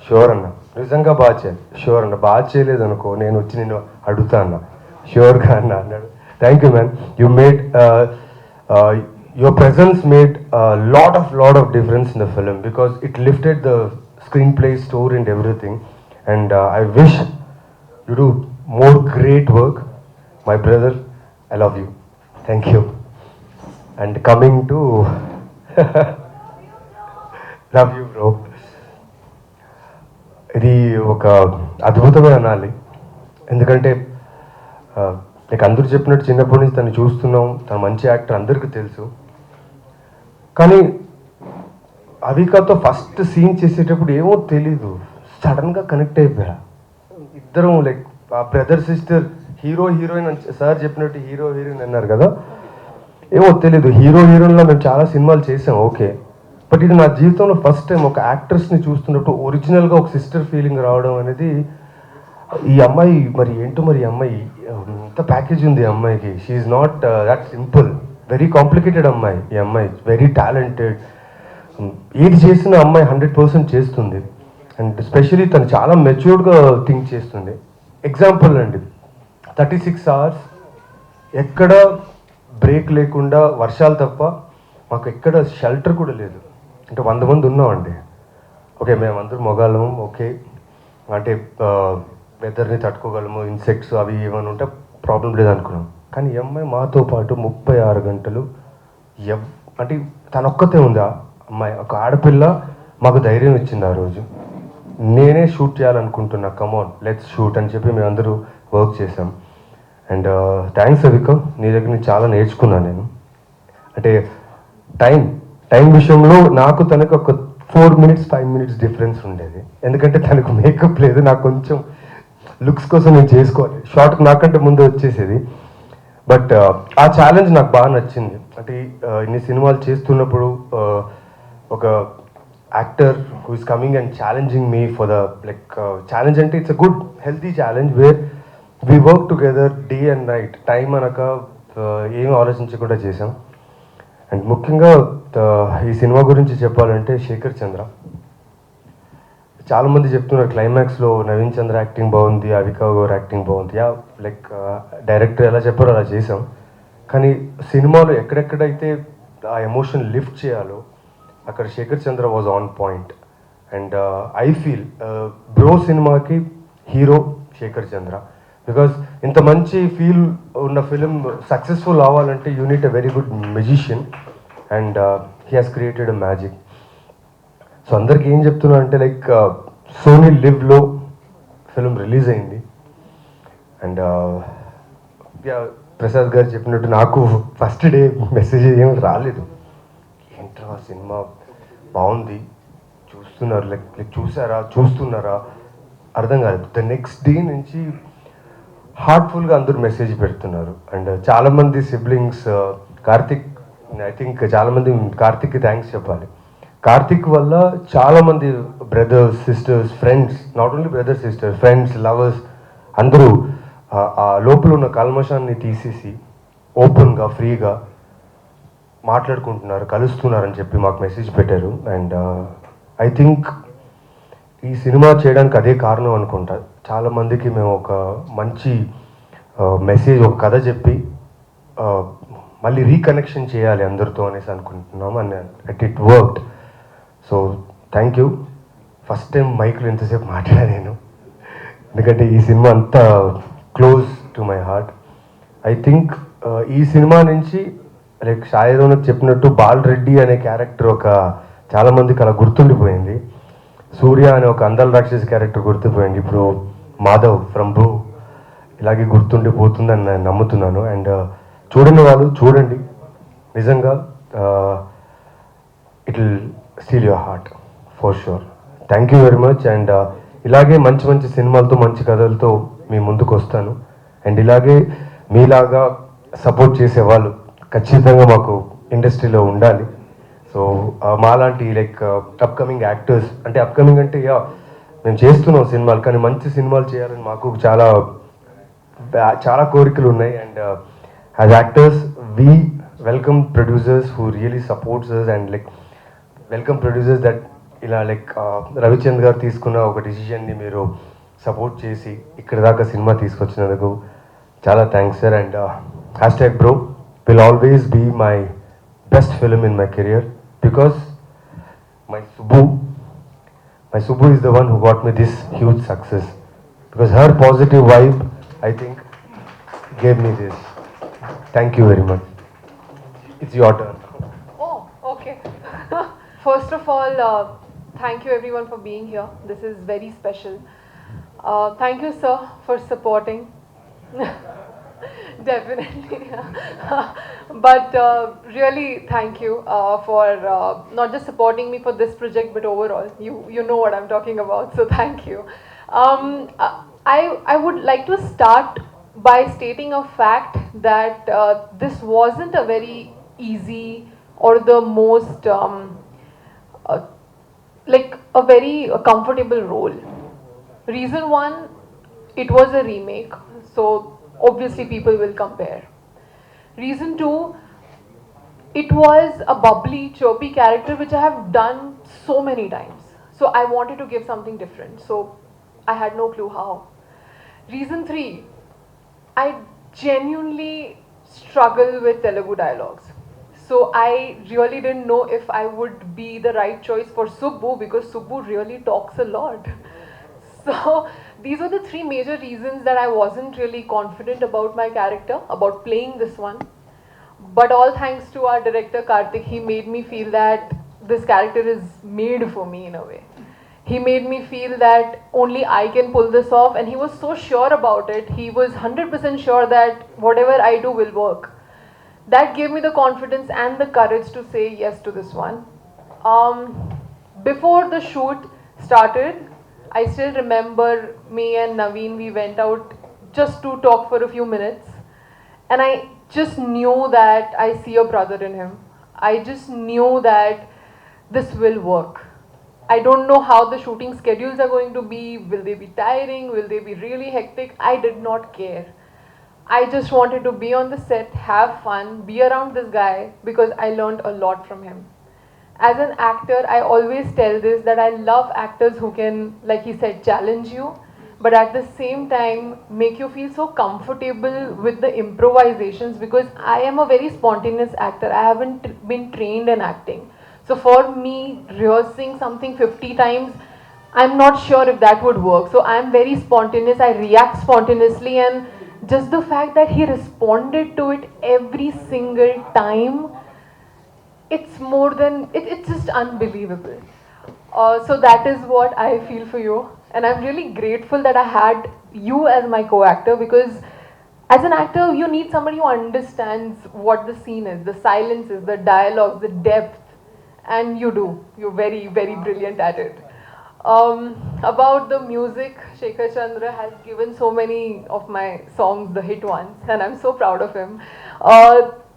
షూర్ అన్న, నిజంగా బాగా చేయాలి, షూర్ అన్న, బాగా చేయలేదు అనుకో నేను వచ్చి నేను అడుగుతా అన్న, షూర్గా అన్న అన్నాడు. Thank you man, you made your presence made a lot of difference in the film, because it lifted the screenplay, story and everything. And I wish you do more great work, my brother. I love you. Thank you. And coming to love you bro, ఇది ఒక అద్భుతమే అనాలి. ఎందుకంటే నీకు అందరూ చెప్పినట్టు చిన్నప్పటి నుంచి తను చూస్తున్నాం, తను మంచి యాక్టర్ అందరికీ తెలుసు. కానీ అవికాతో ఫస్ట్ సీన్ చేసేటప్పుడు ఏమో తెలీదు, సడన్గా కనెక్ట్ అయిపోయా. ఇద్దరం like brother sister, hero heroine sir చెప్పినట్టు హీరో హీరోయిన్ అన్నారు కదా, ఏమో తెలీదు. హీరో హీరోయిన్లో మేము చాలా సినిమాలు చేసాం ఓకే, బట్ ఇది నా జీవితంలో ఫస్ట్ టైం ఒక యాక్ట్రెస్ని చూస్తున్నప్పుడు ఒరిజినల్గా ఒక సిస్టర్ ఫీలింగ్ రావడం అనేది. ఈ అమ్మాయి మరి ఏంటో, మరి ఈ అమ్మాయి ఎంత ప్యాకేజ్ ఉంది ఈ అమ్మాయికి, she's not that simple, very complicated అమ్మాయి ఈ అమ్మాయి, వెరీ టాలెంటెడ్, ఏది చేసిన అమ్మాయి 100% చేస్తుంది. అండ్ స్పెషలీ తను చాలా మెచ్యూర్డ్గా థింక్ చేస్తుంది. ఎగ్జాంపుల్ అండి, 36 hours ఎక్కడ బ్రేక్ లేకుండా, వర్షాలు తప్ప మాకు ఎక్కడ షెల్టర్ కూడా లేదు. అంటే 100 మంది ఉన్నామండి, ఓకే మేమందరూ మొగాళ్ళము, ఓకే అంటే వెదర్ని తట్టుకోగలము, ఇన్సెక్ట్స్ అవి ఏమైనా ఉంటే ప్రాబ్లం లేదనుకున్నాం. కానీ ఈ అమ్మాయి మాతో పాటు 36 గంటలు అంటే తనొక్కతే ఉంది ఆ అమ్మాయి, ఒక ఆడపిల్ల మాకు ధైర్యం ఇచ్చింది ఆ రోజు. నేనే షూట్ చేయాలనుకుంటున్నా, కమాన్ లెట్స్ షూట్ అని చెప్పి మేము అందరూ వర్క్ చేసాం. అండ్ థ్యాంక్స్ అవిక, నీ దగ్గర నుంచి చాలా నేర్చుకున్నాను నేను. అంటే టైం విషయంలో నాకు తనకు ఒక 4 minutes 5 minutes డిఫరెన్స్ ఉండేది. ఎందుకంటే తనకు మేకప్ లేదు, నాకు కొంచెం లుక్స్ కోసం నేను చేసుకోవాలి, షార్ట్కి నాకంటే ముందు వచ్చేసేది. బట్ ఆ ఛాలెంజ్ నాకు బాగా నచ్చింది. అంటే ఇన్ని సినిమాలు చేస్తున్నప్పుడు ఒక actor who is coming and challenging me for the like challenge అంటే it's a good healthy challenge where we work together day and night, time అనక ఏం ఆలోచించకుండా చేసాం. అండ్ ముఖ్యంగా ఈ సినిమా గురించి చెప్పాలంటే శేఖర్ చంద్ర, చాలామంది చెప్తున్నారు క్లైమాక్స్లో నవీన్ చంద్ర యాక్టింగ్ బాగుంది, అవికా గారు యాక్టింగ్ బాగుంది. యా లైక్ డైరెక్టర్ ఎలా చెప్పారో అలా చేసాం. కానీ సినిమాలో ఎక్కడెక్కడైతే ఆ ఎమోషన్ లిఫ్ట్ చేయాలో అక్కడ Shekhar Chandra was on point. And I feel bro సినిమాకి హీరో శేఖర్ చంద్ర, బికాజ్ ఇంత మంచి ఫీల్ ఉన్న ఫిలిం సక్సెస్ఫుల్ అవ్వాలంటే you need a very good musician, and he has created a magic. So అందరికి ఏం చెప్తున్నా అంటే లైక్ సోనీ లివ్లో ఫిలిం రిలీజ్ అయింది. అండ్ ప్రసాద్ గారు చెప్పినట్టు నాకు ఫస్ట్ డే మెసేజ్ ఏం రాలేదు, ఏంట్రా సినిమా బాగుంది చూస్తున్నారు, లైక్ చూస్తున్నారా అర్థం కాలేదు. ద నెక్స్ట్ డే నుంచి హార్ట్ఫుల్గా అందరూ మెసేజ్ పెడుతున్నారు. అండ్ చాలామంది సిబ్లింగ్స్, కార్తిక్, ఐ థింక్ చాలామంది కార్తిక్కి థ్యాంక్స్ చెప్పాలి. కార్తిక్ వల్ల చాలామంది brothers sisters friends, not only brothers sisters friends lovers అందరూ ఆ లోపల ఉన్న కల్మషాన్ని తీసేసి ఓపెన్గా ఫ్రీగా మాట్లాడుకుంటున్నారు, కలుస్తున్నారని చెప్పి మాకు మెసేజ్ పెట్టారు. అండ్ ఐ థింక్ ఈ సినిమా చేయడానికి అదే కారణం అనుకుంటా. చాలామందికి మేము ఒక మంచి మెసేజ్, ఒక కథ చెప్పి మళ్ళీ రీకనెక్షన్ చేయాలి అందరితో అనేసి అనుకుంటున్నాం. And it worked. So thank you. First time మైక్లో ఎంతసేపు మాట్లాడా నేను, ఎందుకంటే ఈ సినిమా అంతా close to my heart. I think ఈ సినిమా నుంచి లైక్ సాయి రోనక్ చెప్పినట్టు బాల్ రెడ్డి అనే క్యారెక్టర్ ఒక చాలామందికి అలా గుర్తుండిపోయింది. సూర్య అనే ఒక అందాల రాక్షసి క్యారెక్టర్ గుర్తుపోయింది. ఇప్పుడు మాధవ్ ఫ్రమ్ బ్రూ ఇలాగే గుర్తుండిపోతుందని నేను నమ్ముతున్నాను. అండ్ చూడని వాళ్ళు చూడండి, నిజంగా it will steel your heart for sure. Thank you very much. And ఇలాగే మంచి మంచి సినిమాలతో మంచి కథలతో మీ ముందుకు వస్తాను. అండ్ ఇలాగే మీలాగా సపోర్ట్ చేసే వాళ్ళు ఖచ్చితంగా మాకు ఇండస్ట్రీలో ఉండాలి. సో మాలాంటి లైక్ అప్కమింగ్ యాక్టర్స్, అంటే అప్కమింగ్ అంటే యా మేము చేస్తున్నాం సినిమాలు, కానీ మంచి సినిమాలు చేయాలని మాకు చాలా చాలా కోరికలు ఉన్నాయి. And as actors we welcome producers who really supports us, and like welcome producers that ఇలా లైక్ రవిచంద్ గారు తీసుకున్న ఒక డిసిషన్ని మీరు సపోర్ట్ చేసి ఇక్కడ దాకా సినిమా తీసుకొచ్చినందుకు చాలా thanks sir. And hashtag Bro will always be my best film in my career because my Subbu is the one who got me this huge success, because her positive vibe, I think, gave me this. Thank you very much. It's your turn. Oh, okay. First of all, thank you everyone for being here. This is very special. Thank you, sir, for supporting. Definitely. But really, thank you for not just supporting me for this project, but overall. You know what I'm talking about, so thank you. I would like to start by stating a fact that this wasn't a very easy or the most uh, like a very comfortable role. Reason one, it was a remake, so obviously people will compare. Reason two, it was a bubbly, chirpy character which I have done so many times. So I wanted to give something different. So I had no clue how. Reason three, I genuinely struggle with Telugu dialogues. So I really didn't know if I would be the right choice for Subbu, because Subbu really talks a lot. So these were the three major reasons that I wasn't really confident about my character, about playing this one. But all thanks to our director Karthik, he made me feel that this character is made for me in a way. He made me feel that only I can pull this off, and he was so sure about it. He was 100% sure that whatever I do will work. That gave me the confidence and the courage to say yes to this one. Before the shoot started, I still remember me and Naveen, we went out just to talk for a few minutes, and I just knew that I see a brother in him. I just knew that this will work. I don't know how the shooting schedules are going to be. Will they be tiring? Will they be really hectic? I did not care. I just wanted to be on the set, have fun, be around this guy, because I learned a lot from him. As an actor, I always tell this, that I love actors who can, like he said, challenge you, but at the same time make you feel so comfortable with the improvisations, because I am a very spontaneous actor. I haven't been trained in acting. So for me, rehearsing something 50 times, I'm not sure if that would work. So I'm very spontaneous, I react spontaneously, and just the fact that he responded to it every single time, it's more than it's just unbelievable. So that is what I feel for you, and I'm really grateful that I had you as my co-actor, because as an actor you need somebody who understands what the scene is, the silences, the dialogues, the depth, and you do. You're very, very brilliant at it. About the music, Shekhar Chandra has given so many of my songs the hit ones, and I'm so proud of him.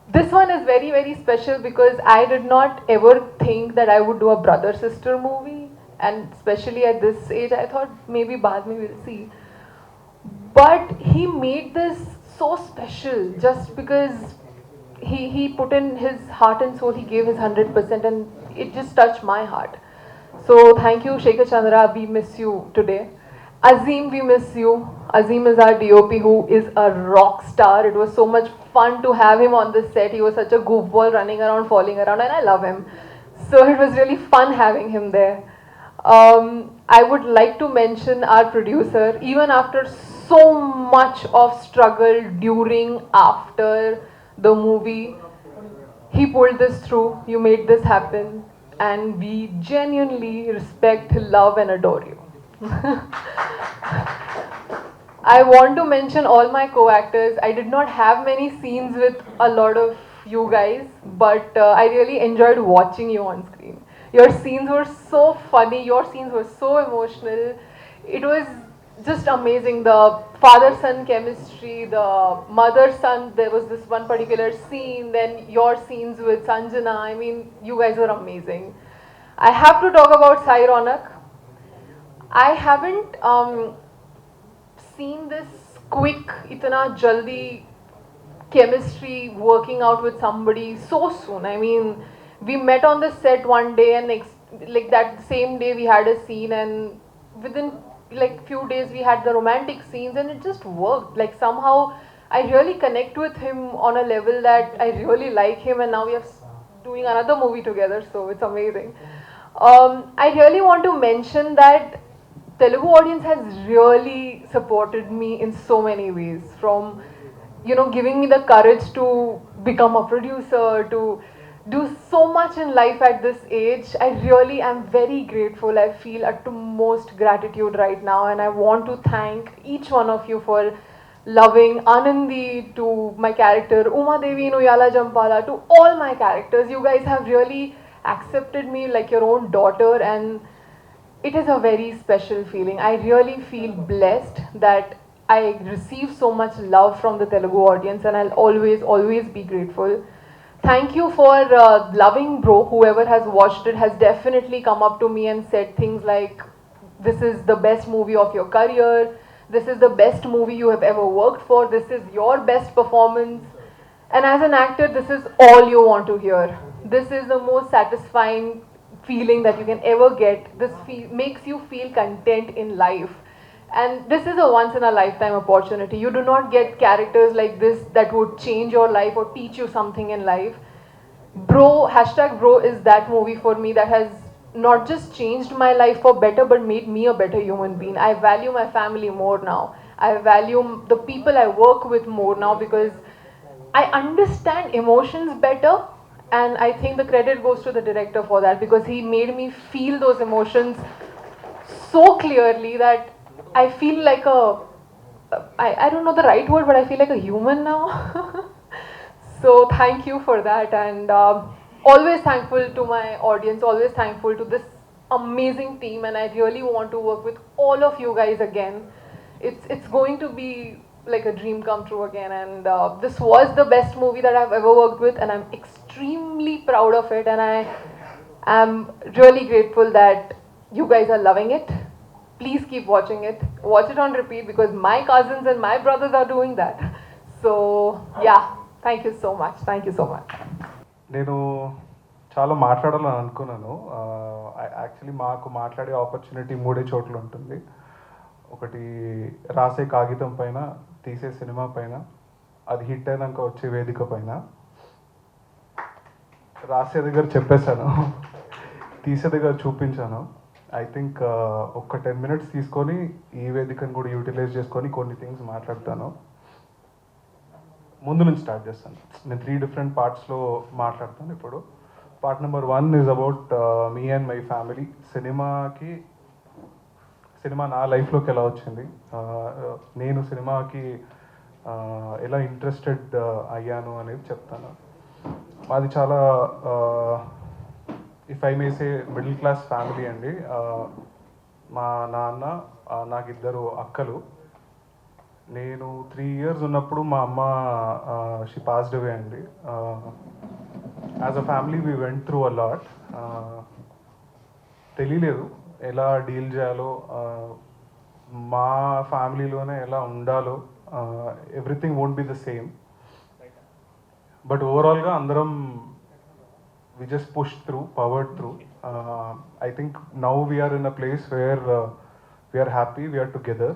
This one is very, very special because I did not ever think that I would do a brother-sister movie, and especially at this age, I thought maybe baad mein we'll see. But he made this so special just because he put in his heart and soul, he gave his 100%, and it just touched my heart. So thank you, Shekhar Chandra, we miss you today. Azim, we miss you. Azim is our DOP who is a rock star. It was so much fun to have him on the set. He was such a goofball, running around, falling around, and I love him. So it was really fun having him there. I would like to mention our producer. Even after so much of struggle during, after the movie, he pulled this through. You made this happen, and we genuinely respect, love, and adore you. I want to mention all my co-actors. I did not have many scenes with a lot of you guys, but I really enjoyed watching you on screen. Your scenes were so funny, your scenes were so emotional. It was just amazing. The father-son chemistry, the mother-son, there was this one particular scene, then your scenes with Sanjana. I mean, you guys were amazing. I have to talk about Sai Ronak. I haven't seen this quick, itana jaldi chemistry working out with somebody so soon. I mean, we met on the set one day and like that same day we had a scene, and within like few days we had the romantic scenes and it just worked. Like somehow I really connect with him on a level that I really like him, and now we are doing another movie together, so it's amazing. I really want to mention that Telugu audience has really supported me in so many ways, from giving me the courage to become a producer, to do so much in life at this age. I really am very grateful. I feel utmost gratitude right now, and I want to thank each one of you for loving Anandi, to my character Uma Devi in Uyala Jampala, to all my characters. You guys have really accepted me like your own daughter, and it is a very special feeling. I really feel blessed that I receive so much love from the Telugu audience, and I'll always be grateful. Thank you for loving Bro. Whoever has watched it has definitely come up to me and said things like, "This is the best movie of your career. This is the best movie you have ever worked for. This is your best performance." And as an actor, this is all you want to hear. This is the most satisfying feeling that you can ever get. This makes you feel content in life. And this is a once in a lifetime opportunity. You do not get characters like this that would change your life or teach you something in life. Bro, hashtag Bro is that movie for me that has not just changed my life for better, but made me a better human being. I value my family more now. I value the people I work with more now, because I understand emotions better. And I think the credit goes to the director for that, because he made me feel those emotions so clearly that I feel like I don't know the right word, but I feel like a human now. So thank you for that, and always thankful to my audience, always thankful to this amazing team, and I really want to work with all of you guys again. It's going to be like a dream come true again, and this was the best movie that I've ever worked with, and I'm extremely proud of it, and I am really grateful that you guys are loving it. Please keep watching it. Watch it on repeat, because my cousins and my brothers are doing that. So yeah, thank you so much. Thank you so much. నేను చాలా మాట్లాడాలని అనుకున్నాను. యాక్చువల్లీ మాకు మాట్లాడే ఆపర్చునిటీ మూడే చోట్ల ఉంటుంది. ఒకటి రాసే కాగితం పైన, తీసే సినిమా పైన, అది హిట్ అయినాక వచ్చే వేదిక పైన. రాసే దగ్గర చెప్పేశాను, తీసే దగ్గర చూపించాను. ఐ థింక్ ఒక 10 minutes తీసుకొని ఈ వేదికను కూడా యూటిలైజ్ చేసుకొని కొన్ని థింగ్స్ మాట్లాడతాను. ముందు నుంచి స్టార్ట్ చేస్తాను. నేను 3 different పార్ట్స్లో మాట్లాడతాను ఇప్పుడు. Part number 1 is about me and my family. Cinema నా లైఫ్లోకి ఎలా వచ్చింది, నేను సినిమాకి ఎలా ఇంట్రెస్టెడ్ అయ్యాను అనేది చెప్తాను. మాది చాలా if I may say middle class family అండి. మా నాన్న, నాకు 2 అక్కలు. నేను 3 years ఉన్నప్పుడు మా అమ్మ షీ పాస్డ్ అవే అండి. As a family we went through a lot. తెలియలేదు ఎలా డీల్ చేయాలో, మా ఫ్యామిలీలోనే ఎలా ఉండాలో. Everything won't be the same, but ఓవరాల్గా అందరం we just pushed through, powered through. I think now we are in a place where we are happy, we are together.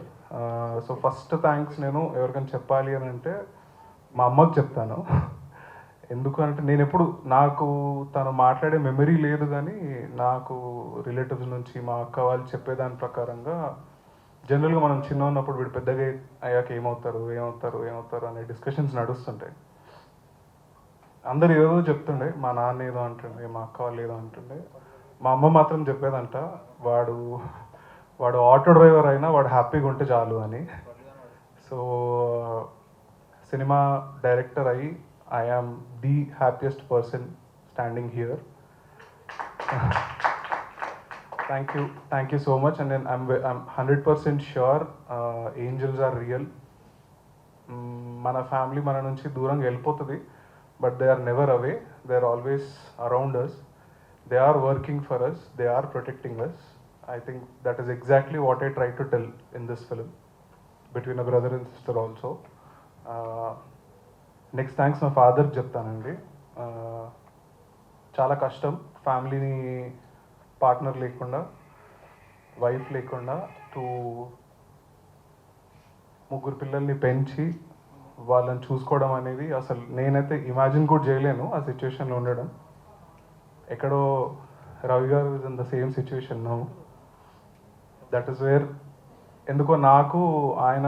So first thanks నేను ఎవరికైనా చెప్పాలి అని అంటే మా అమ్మకి చెప్తాను. ఎందుకంటే నేను ఎప్పుడు, నాకు తను మాట్లాడే మెమరీ లేదు, కానీ నాకు రిలేటివ్స్ నుంచి మా అక్క వాళ్ళు చెప్పేదాని ప్రకారంగా జనరల్గా మనం చిన్న ఉన్నప్పుడు వీడు పెద్దగా అయ్యాక ఏమవుతారు అనే డిస్కషన్స్ నడుస్తుంటాయి. అందరు ఏదో చెప్తుండే, మా నాన్న ఏదో అంటుండే, మా అక్క వాళ్ళు ఏదో అంటుండే. మా అమ్మ మాత్రం చెప్పేదంట, వాడు ఆటో డ్రైవర్ అయినా వాడు హ్యాపీగా ఉంటే చాలు అని. సో సినిమా డైరెక్టర్ అయ్యి I am the happiest person standing here. Thank you so much. And then I'm 100% sure angels are real. మన ఫ్యామిలీ మన నుంచి దూరంగా వెళ్ళిపోతుంది, but they are never away. They are always around us. They are working for us. They are protecting us. I think that is exactly what I try to tell in this film, between a brother and sister also. Next thanks my father చెప్తానండి. చాలా కష్టం ఫ్యామిలీని, పార్ట్నర్ లేకుండా, వైఫ్ లేకుండా, ముగ్గురు పిల్లల్ని పెంచి వాళ్ళని చూసుకోవడం అనేది అసలు నేనైతే ఇమాజిన్ కూడా చేయలేను ఆ సిచ్యువేషన్లో ఉండడం. ఎక్కడో రవి గారు is in the same situation now. That is where ఎందుకో నాకు ఆయన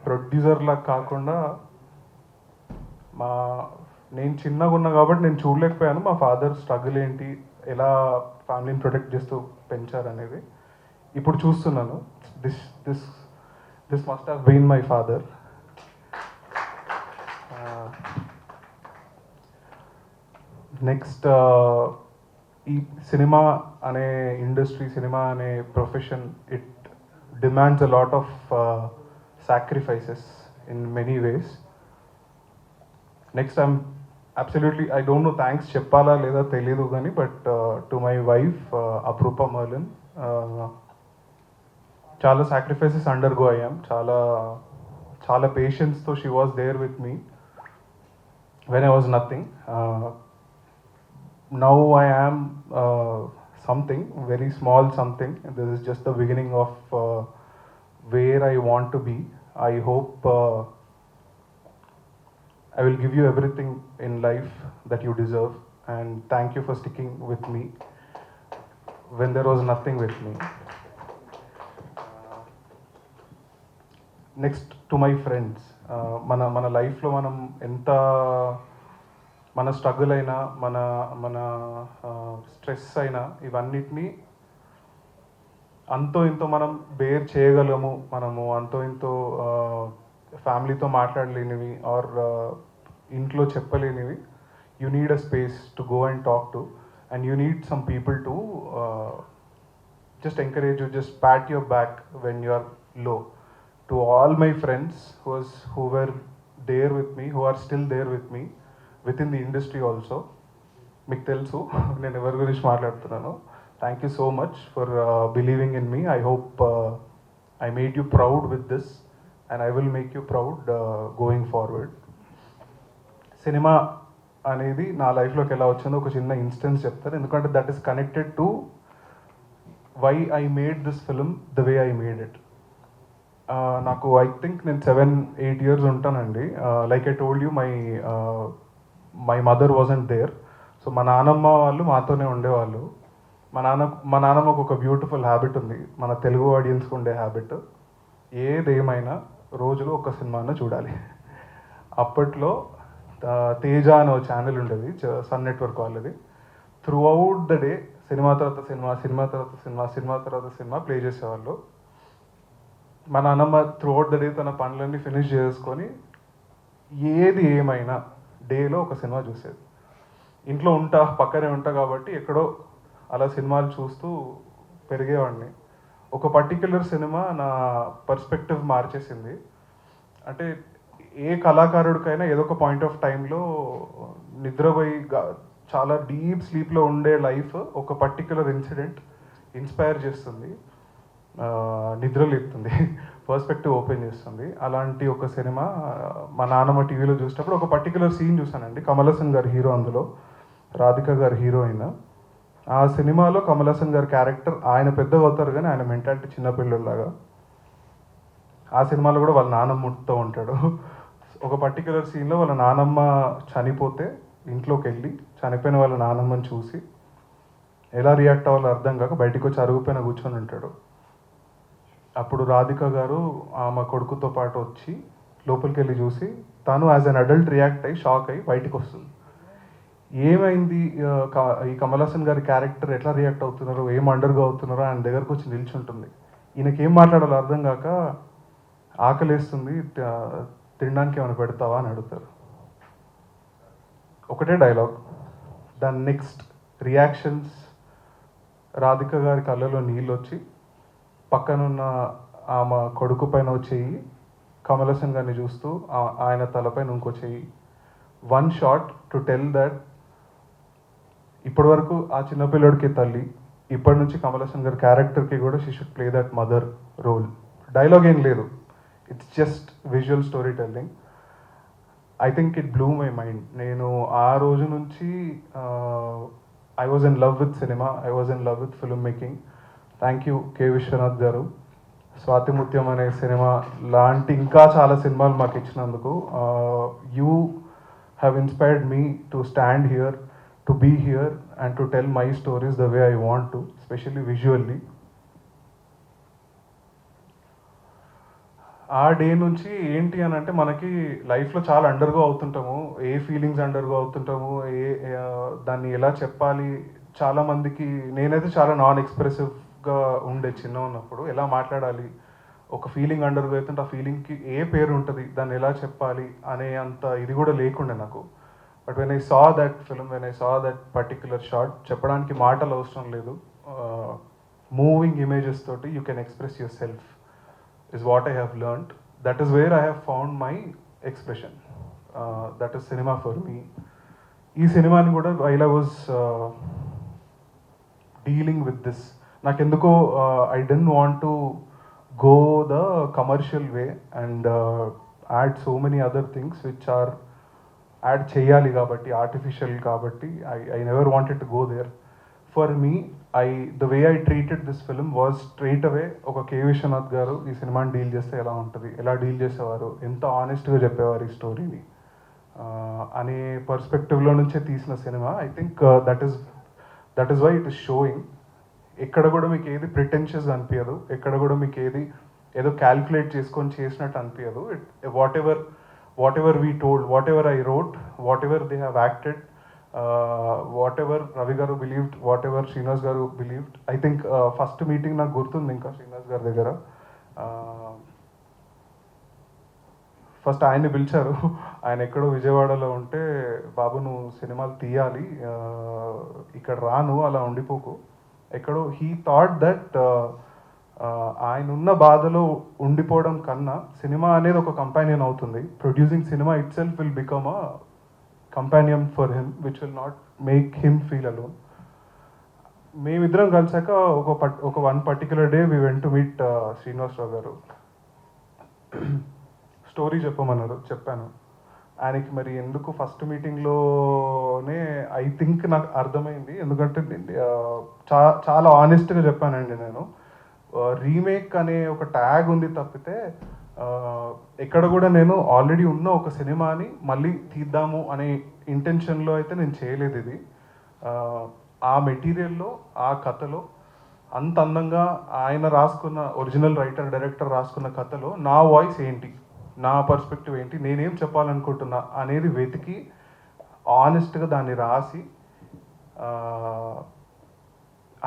ప్రొడ్యూసర్లా కాకుండా నేను చిన్నగా ఉన్నా కాబట్టి నేను చూడలేకపోయాను మా ఫాదర్ స్ట్రగుల్ ఏంటి, ఎలా ఫ్యామిలీని ప్రొటెక్ట్ చేస్తూ పెంచారనేది. ఇప్పుడు చూస్తున్నాను. This must have been my father. Next ఈ సినిమా అనే ఇండస్ట్రీ, సినిమా అనే profession, it demands a lot of sacrifices in many ways. Next absolutely I don't know thanks చెప్పాలా లేదా తెలీదు కానీ, but to my wife Aprupa Marlin, చాలా సాక్రిఫైసెస్ అండర్గో అయ్యాం. చాలా పేషెన్స్తో she was there with me when I was nothing. Now I am something, very small something. This is just the beginning of where I want to be. I hope I will give you everything in life that you deserve, and thank you for sticking with me when there was nothing with me. Next to my friends, మన లైఫ్లో మనం ఎంత మన స్ట్రగుల్ అయినా, మన స్ట్రెస్ అయినా, ఇవన్నిటినీ అంతో ఇంతో మనం బేర్ చేయగలము. మనము అంతో ఇంతో ఫ్యామిలీతో మాట్లాడలేనివి ఆర్ ఇంట్లో చెప్పలేనివి, you need a space to go and talk to, and you need some people to just encourage you, just pat your back when you are low. To all my friends who were there with me, who are still there with me within the industry also, మీకు తెలుసు నేను ఎవరి గురించి మాట్లాడుతున్నాను. Thank you so much for believing in me. I hope I made you proud with this, and I will make you proud going forward. Cinema అనేది నా లైఫ్లోకి ఎలా వచ్చిందో ఒక చిన్న ఇన్స్టెన్స్ చెప్తాను, ఎందుకంటే that is connected to why I made this film the way I made it. నాకు ఐ థింక్ నేను 7-8 years ఉంటానండి. Like I told you, my mother wasn't there. So మా నాన్నమ్మ వాళ్ళు మాతోనే ఉండేవాళ్ళు. మా నాన్నమ్మకు ఒక బ్యూటిఫుల్ హ్యాబిట్ ఉంది, మన తెలుగు ఆడియన్స్కి ఉండే హ్యాబిట్, ఏదేమైనా రోజులో ఒక సినిమాను చూడాలి. అప్పట్లో తేజ అనే ఒక ఛానల్ ఉండేది, సన్ నెట్వర్క్ వాళ్ళది. Through out the day cinema తర్వాత సినిమా, సినిమా తర్వాత సినిమా, సినిమా తర్వాత సినిమా ప్లే చేసేవాళ్ళు. మా నాన్నమ్మ త్రూ అవుట్ ద డే తన పనులన్నీ ఫినిష్ చేసుకొని ఏది ఏమైనా డేలో ఒక సినిమా చూసేది. ఇంట్లో పక్కనే ఉంటా కాబట్టి ఎక్కడో అలా సినిమాలు చూస్తూ పెరిగేవాడిని. ఒక పర్టిక్యులర్ సినిమా నా పర్స్పెక్టివ్ మార్చేసింది. అంటే ఏ కళాకారుడికైనా ఏదో ఒక పాయింట్ ఆఫ్ టైంలో నిద్రపోయి చాలా డీప్ స్లీప్లో ఉండే లైఫ్ ఒక పర్టిక్యులర్ ఇన్సిడెంట్ ఇన్స్పైర్ చేస్తుంది, నిద్రలేపుతుంది, పర్స్పెక్టివ్ ఓపెన్ చేస్తుంది. అలాంటి ఒక సినిమా మా నాన్నమ్మ టీవీలో చూసినప్పుడు ఒక పర్టికులర్ సీన్ చూసానండి. కమల్ హాసన్ గారు హీరో, అందులో రాధిక గారు హీరోయిన్. ఆ సినిమాలో కమల్ హాసన్ గారి క్యారెక్టర్, ఆయన పెద్దగా అవుతారు కానీ ఆయన మెంటాలిటీ చిన్నపిల్లలాగా. ఆ సినిమాలో కూడా వాళ్ళ నాన్నమ్మతో ఉంటాడు. ఒక పర్టికులర్ సీన్లో వాళ్ళ నానమ్మ చనిపోతే ఇంట్లోకి వెళ్ళి చనిపోయిన వాళ్ళ నానమ్మని చూసి ఎలా రియాక్ట్ అవ్వాలో అర్థం కాక బయటకు వచ్చి అరుగుపైన కూర్చొని ఉంటాడు. అప్పుడు రాధిక గారు ఆమె కొడుకుతో పాటు వచ్చి లోపలికి వెళ్ళి చూసి తను యాజ్ అన్ అడల్ట్ రియాక్ట్ అయ్యి షాక్ అయ్యి బయటకు వస్తుంది. ఏమైంది, ఈ కమల్ హాసన్ గారి క్యారెక్టర్ ఎట్లా రియాక్ట్ అవుతున్నారో, ఏం అండర్గా అవుతున్నారో ఆయన దగ్గరకు వచ్చి నిల్చుంటుంది. ఈయనకి ఏం మాట్లాడాలో అర్థం కాక ఆకలేస్తుంది, తినడానికి ఏమైనా పెడతావా అని అడుగుతారు. ఒకటే డైలాగ్, దాని నెక్స్ట్ రియాక్షన్స్ రాధిక గారి కళ్ళలో నీళ్ళు వచ్చి పక్కనున్న ఆమె కొడుకు పైన చెయ్యి, కమల్ హాసన్ గారిని చూస్తూ ఆయన తలపైన ఇంకో చెయ్యి. One shot to tell that ఇప్పటి వరకు ఆ చిన్నపిల్లడికి తల్లి, ఇప్పటి నుంచి కమల్ హాసన్ గారి క్యారెక్టర్కి కూడా she should play that mother role. Dialogue ఏం లేదు, it's just visual story telling. I think it blew my mind. నేను ఆ రోజు నుంచి I was in love with cinema, I was in love with film making. Thank you K Viswanath garu. Swathimuthyam అనే సినిమా లాంటి ఇంకా చాలా సినిమాలు మాకు ఇచ్చినందుకు. You have inspired me to stand here, to be here and to tell my stories the way I want to, especially visually. ఆ డే నుంచి ఏంటి అని అంటే మనకి లైఫ్లో చాలా అండర్గో అవుతుంటాము, ఏ ఫీలింగ్స్ అండర్గో అవుతుంటాము, దాన్ని ఎలా చెప్పాలి. చాలామందికి నేనైతే చాలా నాన్ ఎక్స్ప్రెసివ్గా ఉండే చిన్న ఉన్నప్పుడు, ఎలా మాట్లాడాలి, ఒక ఫీలింగ్ అండర్గో అవుతుంటే ఆ ఫీలింగ్కి ఏ పేరు ఉంటుంది, దాన్ని ఎలా చెప్పాలి అనే అంత ఇది కూడా లేకుండే నాకు. But when I saw that film, when I saw that particular shot, చెప్పడానికి మాటలు అవసరం లేదు, మూవింగ్ ఇమేజెస్ తోటి you can express your self is what I have learned. That is where I have found my expression. That is cinema for me. Ee cinema ni kuda while I was dealing with this, nakenduko I didn't want to go the commercial way and add so many other things which are add cheyali kabatti, artificial kabatti. I never wanted to go there. For me, the way I treated this film was straight away ఒక కే విశ్వనాథ్ గారు ఈ సినిమాని డీల్ చేస్తే ఎలా ఉంటుంది, ఎలా డీల్ చేసేవారు, ఎంత ఆనెస్ట్గా చెప్పేవారు ఈ స్టోరీని అనే పర్స్పెక్టివ్లో నుంచే తీసిన సినిమా. I think that is why it is showing. ఎక్కడ కూడా మీకు ఏది ప్రిటెన్షియస్ అనిపించదు, ఎక్కడ కూడా మీకు ఏదో క్యాల్కులేట్ చేసుకొని చేసినట్టు అనిపించదు. What ever we told, what ever I wrote, what ever they have acted, whatever Ravi garu believed, whatever Srinivas garu believed. I think first meeting నాకు గుర్తుంది ఇంకా శ్రీనివాస్ గారి దగ్గర. ఫస్ట్ ఆయన్ని పిలిచారు, ఆయన ఎక్కడో విజయవాడలో ఉంటే, బాబు నువ్వు సినిమాలు తీయాలి, ఇక్కడ రాను అలా ఉండిపోకు ఎక్కడో. హీ థాట్ దట్ ఆయన ఉన్న బాధలో ఉండిపోవడం కన్నా సినిమా అనేది ఒక కంపానియన్ అవుతుంది. Producing cinema it self will become a companion for him which will not make him feel alone. మేమిద్దరం కలిసాక ఒక one particular day we went to meet Srinivasarao garu. Story చెప్పమన్నారు, చెప్పాను. ఆయనకి మరి ఎందుకు ఫస్ట్ మీటింగ్లోనే ఐ థింక్ నాకు అర్థమైంది, ఎందుకంటే చాలా ఆనెస్ట్గా చెప్పానండి నేను. రీమేక్ అనే ఒక ట్యాగ్ ఉంది తప్పితే ఎక్కడ కూడా నేను ఆల్రెడీ ఉన్న ఒక సినిమాని మళ్ళీ తీద్దాము అనే ఇంటెన్షన్లో అయితే నేను చేయలేదు. ఇది ఆ మెటీరియల్లో, ఆ కథలో అంత అందంగా ఆయన రాసుకున్న, ఒరిజినల్ రైటర్ డైరెక్టర్ రాసుకున్న కథలో నా వాయిస్ ఏంటి, నా పర్స్పెక్టివ్ ఏంటి, నేనేం చెప్పాలనుకుంటున్నా అనేది వెతికి ఆనెస్ట్గా దాన్ని రాసి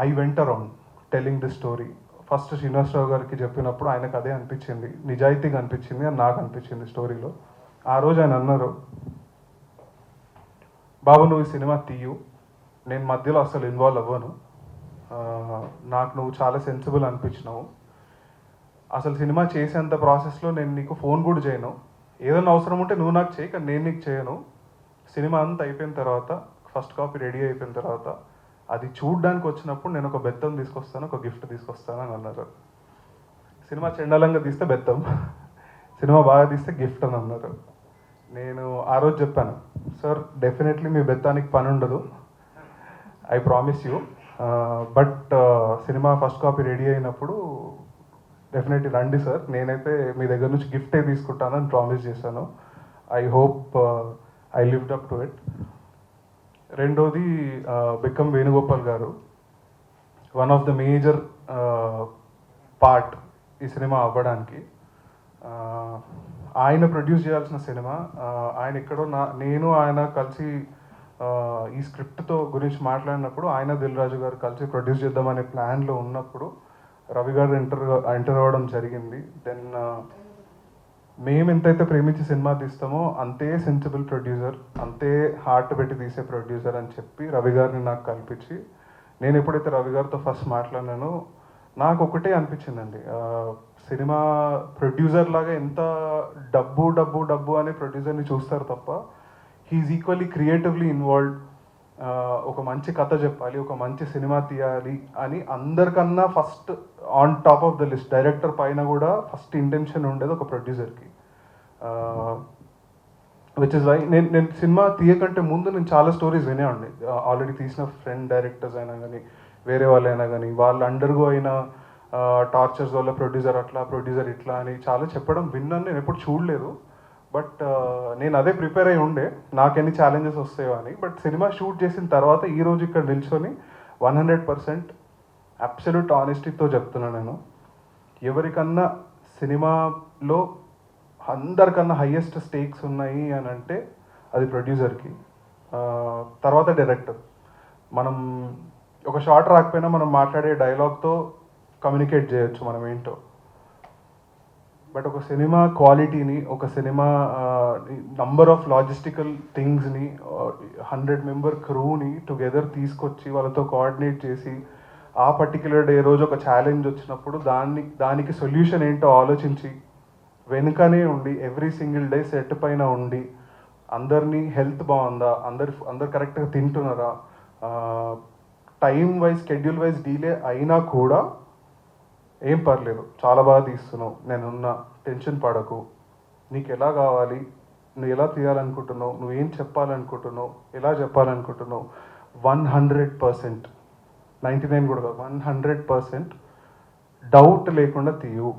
I went around telling the story. First Srinivasarao గారికి చెప్పినప్పుడు ఆయనకు అదే అనిపించింది, నిజాయితీగా అనిపించింది అని నాకు అనిపించింది స్టోరీలో. ఆ రోజు ఆయన అన్నారు, బాబు నువ్వు ఈ సినిమా తీయు, నేను మధ్యలో అసలు ఇన్వాల్వ్ అవ్వను, నాకు నువ్వు చాలా సెన్సిబుల్ అనిపించినావు, అసలు సినిమా చేసేంత ప్రాసెస్లో నేను నీకు ఫోన్ కూడా చేయను, ఏదైనా అవసరం ఉంటే నువ్వు నాకు చేయి కానీ నేను నీకు చేయను, సినిమా అంతా అయిపోయిన తర్వాత, ఫస్ట్ కాపీ రెడీ అయిపోయిన తర్వాత అది చూడ్డానికి వచ్చినప్పుడు నేను ఒక బెత్తం తీసుకొస్తాను, ఒక గిఫ్ట్ తీసుకొస్తాను అని అన్నారు. సినిమా చెండాలంగా తీస్తే బెత్తం, సినిమా బాగా తీస్తే గిఫ్ట్ అని అన్నారు. నేను ఆ రోజు చెప్పాను, సార్ డెఫినెట్లీ మీ బెత్తానికి పని ఉండదు, I promise you, but cinema first copy ready అయినప్పుడు డెఫినెట్లీ రండి సార్, నేనైతే మీ దగ్గర నుంచి గిఫ్టే తీసుకుంటానని ప్రామిస్ చేశాను. I hope I lived up to it. రెండోది బిక్కం వేణుగోపాల్ గారు, one of the major part ఈ సినిమా అవ్వడానికి. ఆయన ప్రొడ్యూస్ చేయాల్సిన సినిమా, ఆయన ఎక్కడో నేను ఆయన కలిసి ఈ స్క్రిప్ట్తో గురించి మాట్లాడినప్పుడు, ఆయన దిల్ రాజు గారు కలిసి ప్రొడ్యూస్ చేద్దామనే ప్లాన్లో ఉన్నప్పుడు రవి గారు ఎంటర్ అవ్వడం జరిగింది. దెన్ మేము ఎంతైతే ప్రేమించి సినిమా తీస్తామో అంతే సెన్సిబుల్ ప్రొడ్యూసర్, అంతే హార్ట్ పెట్టి తీసే ప్రొడ్యూసర్ అని చెప్పి రవి గారిని నాకు కల్పించి నేను ఎప్పుడైతే రవి గారితో ఫస్ట్ మాట్లాడినానో నాకు ఒకటే అనిపించిందండి, సినిమా ప్రొడ్యూసర్ లాగా ఎంత డబ్బు డబ్బు డబ్బు అనే ప్రొడ్యూసర్ని చూస్తారు తప్ప హీఈస్ ఈక్వల్లీ క్రియేటివ్లీ ఇన్వాల్వ్డ్. ఒక మంచి కథ చెప్పాలి, ఒక మంచి సినిమా తీయాలి అని అందరికన్నా first on top of the list director పైన కూడా ఫస్ట్ ఇంటెన్షన్ ఉండేది ఒక ప్రొడ్యూసర్కి. విచ్ ఇస్ వై నేను సినిమా తీయకంటే ముందు నేను చాలా స్టోరీస్ వినేవాడిని. ఆల్రెడీ తీసిన ఫ్రెండ్ డైరెక్టర్స్ అయినా కానీ వేరే వాళ్ళైనా కానీ వాళ్ళు అండర్గో అయిన టార్చర్స్ వల్ల ప్రొడ్యూసర్ అట్లా ప్రొడ్యూసర్ ఇట్లా అని చాలా చెప్పడం విన్నాను. నేను ఎప్పుడు చూడలేదు, బట్ నేను అదే ప్రిపేర్ అయి ఉండే నాకు ఎన్ని ఛాలెంజెస్ వస్తాయో అని. బట్ సినిమా షూట్ చేసిన తర్వాత ఈరోజు ఇక్కడ నిల్చొని 100% అబ్సల్యూట్ ఆనెస్టీతో చెప్తున్నాను నేను, ఎవరికన్నా సినిమాలో అందరికన్నా హయ్యెస్ట్ స్టేక్స్ ఉన్నాయి అని అంటే అది ప్రొడ్యూసర్కి, తర్వాత డైరెక్టర్. మనం ఒక షార్ట్ రాకపోయినా మనం మాట్లాడే డైలాగ్తో కమ్యూనికేట్ చేయొచ్చు మనం ఏంటో. బట్ ఒక సినిమా క్వాలిటీని, ఒక సినిమా నంబర్ ఆఫ్ లాజిస్టికల్ థింగ్స్ని 100 మెంబర్ క్రూని టుగెదర్ తీసుకొచ్చి వాళ్ళతో కోఆర్డినేట్ చేసి ఆ పర్టిక్యులర్ డే రోజు ఒక ఛాలెంజ్ వచ్చినప్పుడు దానికి సొల్యూషన్ ఏంటో ఆలోచించి వెనుకనే ఉండి ఎవ్రీ సింగిల్ డే సెట్ పైన ఉండి అందరినీ హెల్త్ బాగుందా, అందరు కరెక్ట్గా తింటున్నారా, time wise schedule wise delay అయినా కూడా ఏం పర్లేదు చాలా బాగా తీస్తున్నావు, నేనున్నా, టెన్షన్ పడకు, నీకు ఎలా కావాలి, నువ్వు ఎలా తీయాలనుకుంటున్నావు, నువ్వేం చెప్పాలనుకుంటున్నావు, ఎలా చెప్పాలనుకుంటున్నావు, 100%, 99 కూడా కాదు 100% డౌట్ లేకుండా తీయు,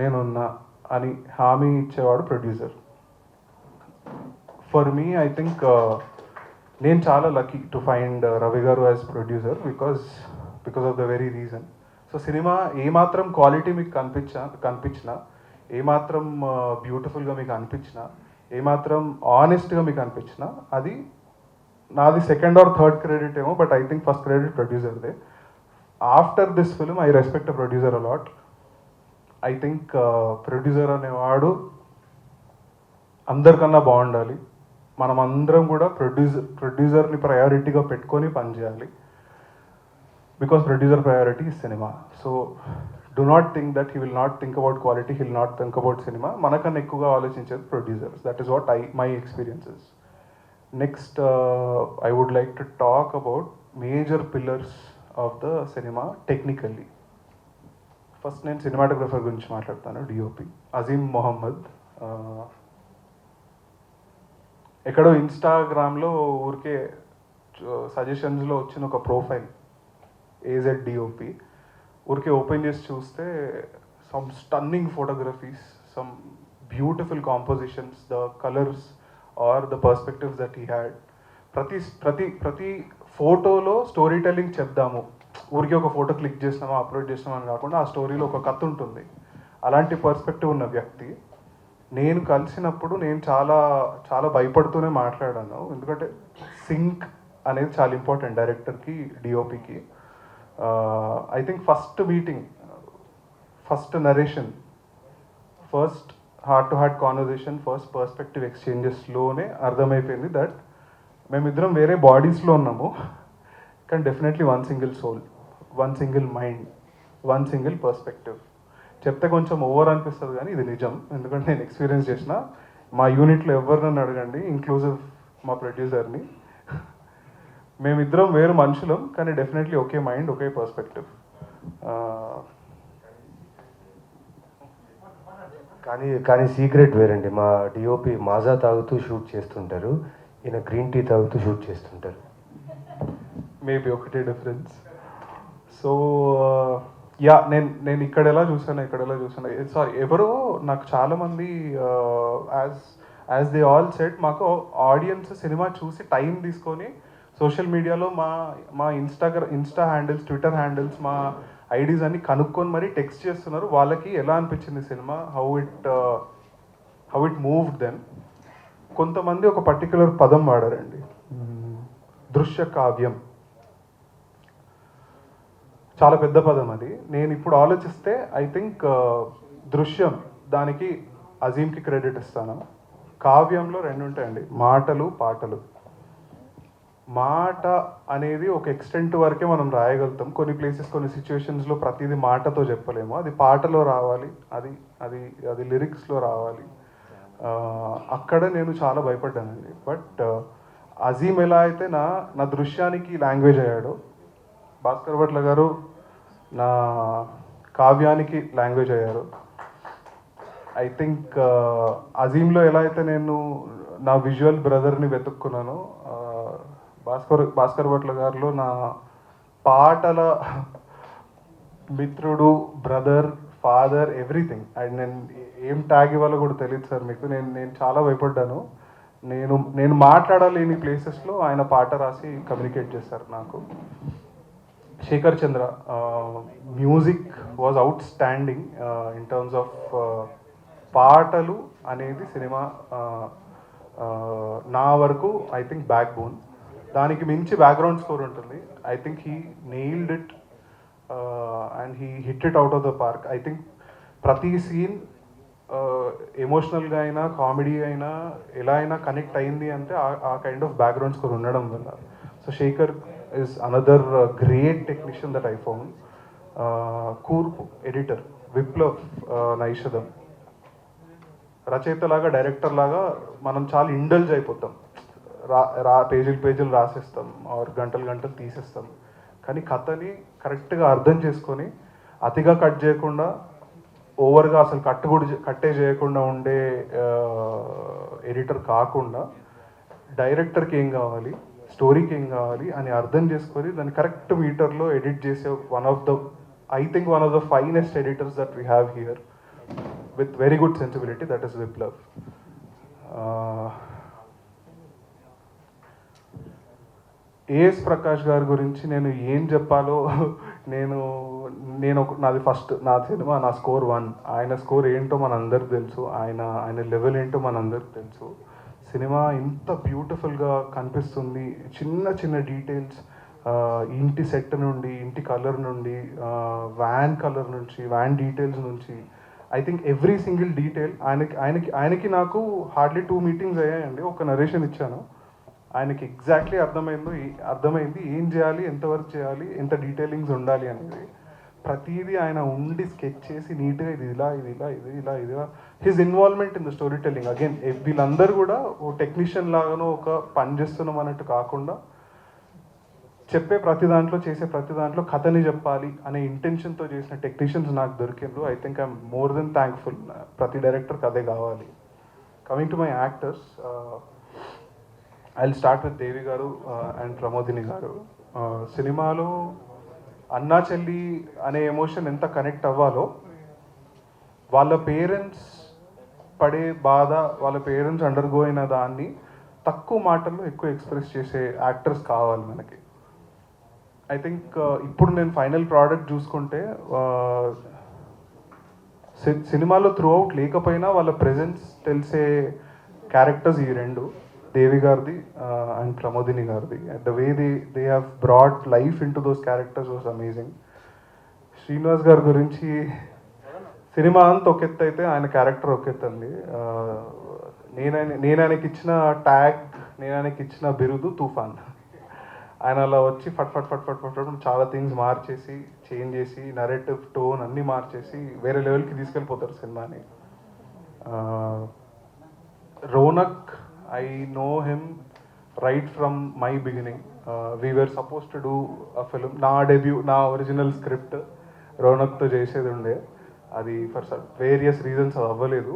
నేనున్నా అని హామీ ఇచ్చేవాడు producer. For me I think నేను చాలా లక్కీ టు ఫైండ్ రవి గారు as producer because of the very reason. So cinema ఏమాత్రం క్వాలిటీ మీకు కనిపించినా, ఏమాత్రం బ్యూటిఫుల్గా మీకు అనిపించినా, ఏమాత్రం ఆనెస్ట్గా మీకు అనిపించినా అది నాది సెకండ్ ఆర్ థర్డ్ క్రెడిట్ ఏమో, but I think first credit ప్రొడ్యూసర్దే. After this film I respect a producer a lot. I think producer అనేవాడు అందరికన్నా బాగుండాలి. మనం అందరం కూడా ప్రొడ్యూసర్ని ప్రయారిటీగా పెట్టుకొని పనిచేయాలి. Because producer priority is cinema. So do not think that he will not think about quality, he will not think about cinema. మనకన్నా ఎక్కువగా ఆలోచించేది producers. That is what my experiences. Next I would like to talk about major pillars of the cinema technically. First నేను సినిమాటోగ్రఫర్ గురించి మాట్లాడతాను. డిఓపి అజీమ్ మొహమ్మద్. ఎక్కడో ఇన్స్టాగ్రామ్లో ఊరికే సజెషన్స్లో వచ్చిన ఒక ప్రొఫైల్ ఏజెడ్ డిఓపి ఊరికే ఓపెన్ చేసి చూస్తే some stunning photographies, some beautiful compositions, the colours or the perspectives that he had. ప్రతి ఫోటోలో స్టోరీ టెల్లింగ్ చెప్దాము, ఊరికే ఒక ఫోటో క్లిక్ చేసినామా అప్లోడ్ చేసినామని కాకుండా ఆ స్టోరీలో ఒక కథ ఉంటుంది. అలాంటి పర్స్పెక్టివ్ ఉన్న వ్యక్తి నేను కలిసినప్పుడు నేను చాలా చాలా భయపడుతూనే మాట్లాడాను. ఎందుకంటే సింక్ అనేది చాలా ఇంపార్టెంట్ డైరెక్టర్కి, డిఓపికి. I think first meeting, first narration, first heart to heart conversation, first perspective ఎక్స్చేంజెస్లోనే అర్థమైపోయింది దట్ మేమిద్దరం వేరే బాడీస్లో ఉన్నాము, కానీ definitely one single soul, one single mind, one single perspective. చెప్తే కొంచెం ఓవర్ అనిపిస్తుంది కానీ ఇది నిజం. ఎందుకంటే నేను ఎక్స్పీరియన్స్ చేసిన, మా యూనిట్లో ఎవరినన్ను అడగండి ఇంక్లూజివ్ మా ప్రొడ్యూసర్ని, మేమిద్దరం వేరు మనుషులం కానీ డెఫినెట్లీ ఒకే మైండ్, ఒకే పర్స్పెక్టివ్. కానీ సీక్రెట్ వేరండి. మా డిఓపి మాజా తాగుతూ షూట్ చేస్తుంటారు, ఈయన గ్రీన్ టీ తాగుతూ షూట్ చేస్తుంటారు. మేబీ ఒకటే డిఫరెన్స్. సో యా నేను ఇక్కడ ఎలా చూసాను సారీ ఎవరో నాకు చాలామంది యాజ్ దే ఆల్ సెట్ మాకు ఆడియన్స్ సినిమా చూసి టైం తీసుకొని సోషల్ మీడియాలో మా ఇన్స్టా హ్యాండిల్స్, ట్విట్టర్ హ్యాండిల్స్, మా ఐడీస్ అన్ని కనుక్కొని మరీ టెక్స్ట్ చేస్తున్నారు. వాళ్ళకి ఎలా అనిపించింది సినిమా, హౌ ఇట్ మూవ్డ్ దెన్. కొంతమంది ఒక పర్టికులర్ పదం వాడారండి, దృశ్య కావ్యం. చాలా పెద్ద పదం అది. నేను ఇప్పుడు ఆలోచిస్తే ఐ థింక్ దృశ్యం దానికి అజీమ్కి క్రెడిట్ ఇస్తాను. కావ్యంలో రెండు ఉంటాయండి, మాటలు, పాటలు. మాట అనేది ఒక ఎక్స్టెంట్ వరకే మనం రాయగలుగుతాం. కొన్ని ప్లేసెస్ కొన్ని సిచ్యువేషన్స్లో ప్రతిదీ మాటతో చెప్పలేము. అది పాటలో రావాలి, అది అది అది లిరిక్స్లో రావాలి. అక్కడ నేను చాలా భయపడ్డానండి. బట్ అజీమ్ ఎలా అయితే నా నా దృశ్యానికి లాంగ్వేజ్ అయ్యాడో, భాస్కర్ భట్ల గారు నా కావ్యానికి లాంగ్వేజ్ అయ్యారు. ఐ థింక్ అజీమ్లో ఎలా అయితే నేను నా విజువల్ బ్రదర్ని వెతుక్కున్నానో, భాస్కర్ భట్ల గారిలో నా పాటల మిత్రుడు, బ్రదర్, ఫాదర్, ఎవ్రీథింగ్. అండ్ నేను ఏం ట్యాగ్ ఇవ్వాలో కూడా తెలియదు సార్ మీకు. నేను చాలా భయపడ్డాను. నేను మాట్లాడలేని ప్లేసెస్లో ఆయన పాట రాసి కమ్యూనికేట్ చేశారు నాకు. Shekhar Chandra music was outstanding in terms of పాటలు అనేది సినిమా నా వరకు ఐ థింక్ బ్యాక్ బోన్. దానికి మించి బ్యాక్గ్రౌండ్ స్కోర్ ఉంటుంది. I think he nailed it and he hit it out of the park. I think ప్రతి సీన్ ఎమోషనల్గా అయినా కామెడీ అయినా ఎలా అయినా కనెక్ట్ అయింది అంటే ఆ కైండ్ ఆఫ్ బ్యాక్గ్రౌండ్ స్కోర్ ఉండడం వల్ల. So Shekar is another great technician that I found. కూర్పు ఎడిటర్, విప్లవ్ నైషదం రచయిత లాగా, డైరెక్టర్ లాగా మనం చాలా ఇండల్జ్ అయిపోతాం. పేజీలు రాసేస్తాం, ఆర్ గంటలు తీసేస్తాం. కానీ కథని కరెక్ట్గా అర్థం చేసుకొని అతిగా కట్ చేయకుండా, ఓవర్గా అసలు కట్టే చేయకుండా ఉండే ఎడిటర్ కాకుండా, డైరెక్టర్కి ఏం కావాలి, స్టోరీకి ఏం కావాలి అని అర్థం చేసుకొని దాన్ని కరెక్ట్ మీటర్లో ఎడిట్ చేసే one of the finest editors that we have here with very good sensibility, that is Viplav. A S Prakash గారి గురించి నేను ఏం చెప్పాలో, నా సినిమా నా స్కోర్ 1. ఆయన స్కోర్ ఏంటో మనందరికి తెలుసు, ఆయన లెవెల్ ఏంటో మనందరికి తెలుసు. సినిమా ఇంత బ్యూటిఫుల్గా కనిపిస్తుంది. చిన్న డీటెయిల్స్, ఇంటి సెట్ నుండి, ఇంటి కలర్ నుండి, వ్యాన్ కలర్ నుంచి, వ్యాన్ డీటెయిల్స్ నుంచి, I think every single detail. ఆయనకి నాకు హార్డ్లీ 2 మీటింగ్స్ అయ్యాయండి. ఒక నరేషన్ ఇచ్చాను. ఆయనకి ఎగ్జాక్ట్లీ అర్థమైంది ఏం చేయాలి, ఎంతవరకు చేయాలి, ఎంత డీటెయిలింగ్స్ ఉండాలి అనేది. ప్రతిదీ ఆయన ఉండి స్కెచ్ చేసి నీట్గా ఇది ఇలా his involvement in the story telling. Again వీళ్ళందరూ కూడా ఓ టెక్నీషియన్ లాగానో ఒక పని చేస్తున్నాం అన్నట్టు కాకుండా, చెప్పే ప్రతి దాంట్లో, చేసే ప్రతి దాంట్లో కథని చెప్పాలి అనే ఇంటెన్షన్తో చేసిన టెక్నీషియన్స్ నాకు దొరికిండ్రు. I think I'm more than thankful. ప్రతి డైరెక్టర్కి అదే కావాలి. Coming to my actors, I will start with Devi garu and Pramodini గారు. సినిమాలో అన్నా చెల్లి అనే ఎమోషన్ ఎంత కనెక్ట్ అవ్వాలో, వాళ్ళ పేరెంట్స్ పడే బాధ, వాళ్ళ పేరెంట్స్ అండర్గో అయిన దాన్ని తక్కువ మాటల్లో ఎక్కువ ఎక్స్ప్రెస్ చేసే యాక్టర్స్ కావాలి మనకి. ఐ థింక్ ఇప్పుడు నేను ఫైనల్ ప్రోడక్ట్ చూసుకుంటే, సినిమాలో త్రూ అవుట్ లేకపోయినా వాళ్ళ ప్రెజెన్స్ తెలిసే క్యారెక్టర్స్ ఈ 2, దేవి గారిది అండ్ ప్రమోదిని గారిది. The way they have brought life in to those characters was amazing. Srinivas గారి గురించి సినిమా అంతా ఒక ఎత్తు అయితే ఆయన క్యారెక్టర్ ఒక ఎత్తు అండి. నేను ఆయనకి ఇచ్చిన ట్యాగ్, నేను ఆయనకి ఇచ్చిన బిరుదు తుఫాన్. ఆయన అలా వచ్చి ఫట్ చాలా థింగ్స్ మార్చేసి, చేంజ్ చేసి, నరేటివ్ టోన్ అన్నీ మార్చేసి వేరే లెవెల్కి తీసుకెళ్ళిపోతారు సినిమాని. Ronak, I know him right from my beginning. We were supposed to do a film. నా డెబ్యూ, నా ఒరిజినల్ స్క్రిప్ట్ రోనక్తో చేసేది ఉండే. అది ఫర్ వేరియస్ రీజన్స్ అది అవ్వలేదు.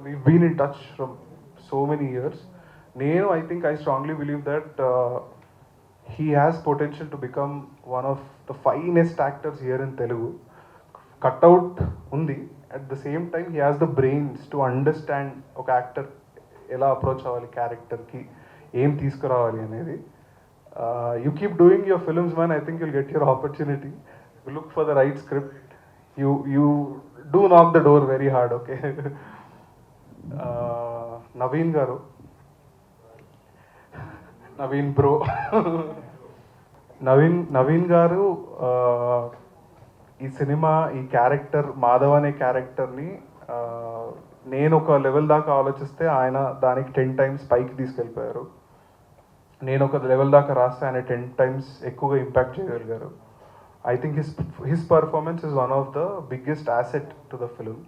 we've been in touch from so many years. I think I strongly believe that he has potential to become one of the finest actors here in Telugu. Cutout undi. At the same time, he has the brains to understand ఒక యాక్టర్ ఎలా అప్రోచ్ అవ్వాలి, క్యారెక్టర్కి ఏం తీసుకురావాలి అనేది. You keep doing your films man. I think you'll get your opportunity. Look for the right script. You do నాక్ the door very hard. Okay. Naveen గారు, నవీన్ బ్రో, నవీన్ గారు ఈ సినిమా, ఈ క్యారెక్టర్ మాధవ్ అనే క్యారెక్టర్ని నేను ఒక లెవెల్ దాకా ఆలోచిస్తే ఆయన దానికి 10 times పైకి తీసుకెళ్ళిపోయారు. నేను ఒక లెవెల్ దాకా రాస్తే ఆయన 10 టైమ్స్ ఎక్కువగా ఇంపాక్ట్ చేయగలిగారు. I think his performance is one of the biggest asset to the film.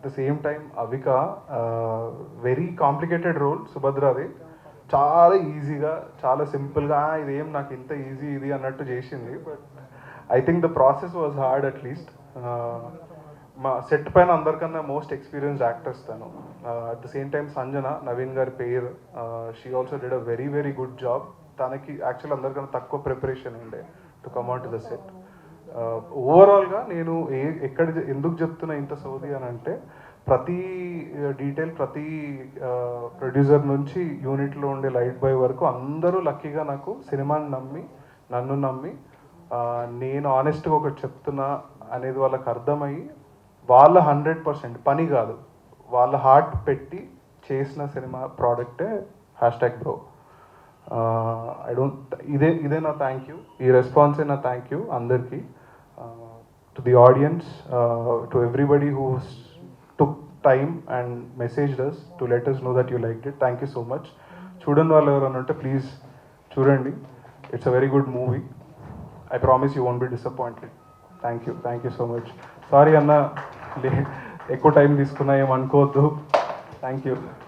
The same time Avika very complicated role సుభద్రాది చాలా ఈజీగా చాలా సింపుల్గా ఇదేం నాకు ఇంత ఈజీ ఇది అన్నట్టు చేసింది. But I think the process was hard at least. మా సెట్ పైన అందరికన్నా మోస్ట్ ఎక్స్పీరియన్స్డ్ యాక్టర్స్ తను. At the same time Sanjana Naveen గారి పేరు, she also did a very very good job. తనకి యాక్చువల్ అందరికన్నా తక్కువ ప్రిపరేషన్ ఉండే to come on to the set. ఓవరాల్గా నేను ఎందుకు చెప్తున్నా ఇంత సౌదీ అని అంటే, ప్రతి డీటెయిల్ ప్రతి ప్రొడ్యూసర్ నుంచి యూనిట్లో ఉండే లైట్ బాయ్ వరకు అందరూ లక్కీగా నాకు సినిమాని నమ్మి నన్ను నమ్మి నేను ఆనెస్ట్గా ఒకటి చెప్తున్నా అనేది వాళ్ళకి అర్థమయ్యి వాళ్ళ 100% పని కాదు వాళ్ళ హార్ట్ పెట్టి చేసిన సినిమా ప్రోడక్టే #bro. ఇదే నా థ్యాంక్ యూ, ఈ రెస్పాన్సే నా థ్యాంక్ యూ అందరికీ, to the audience, to everybody who took time and messaged us to let us know that you liked it. Thank you so much. చూడండి వాళ్ళు ఎవరైనా ఉంటే ప్లీజ్ చూడండి. It's a very good movie. I promise you won't be disappointed. Thank you so much. Sorry అన్న ఎక్కువ టైం తీసుకున్నా ఏమనుకోవద్దు. Thank you.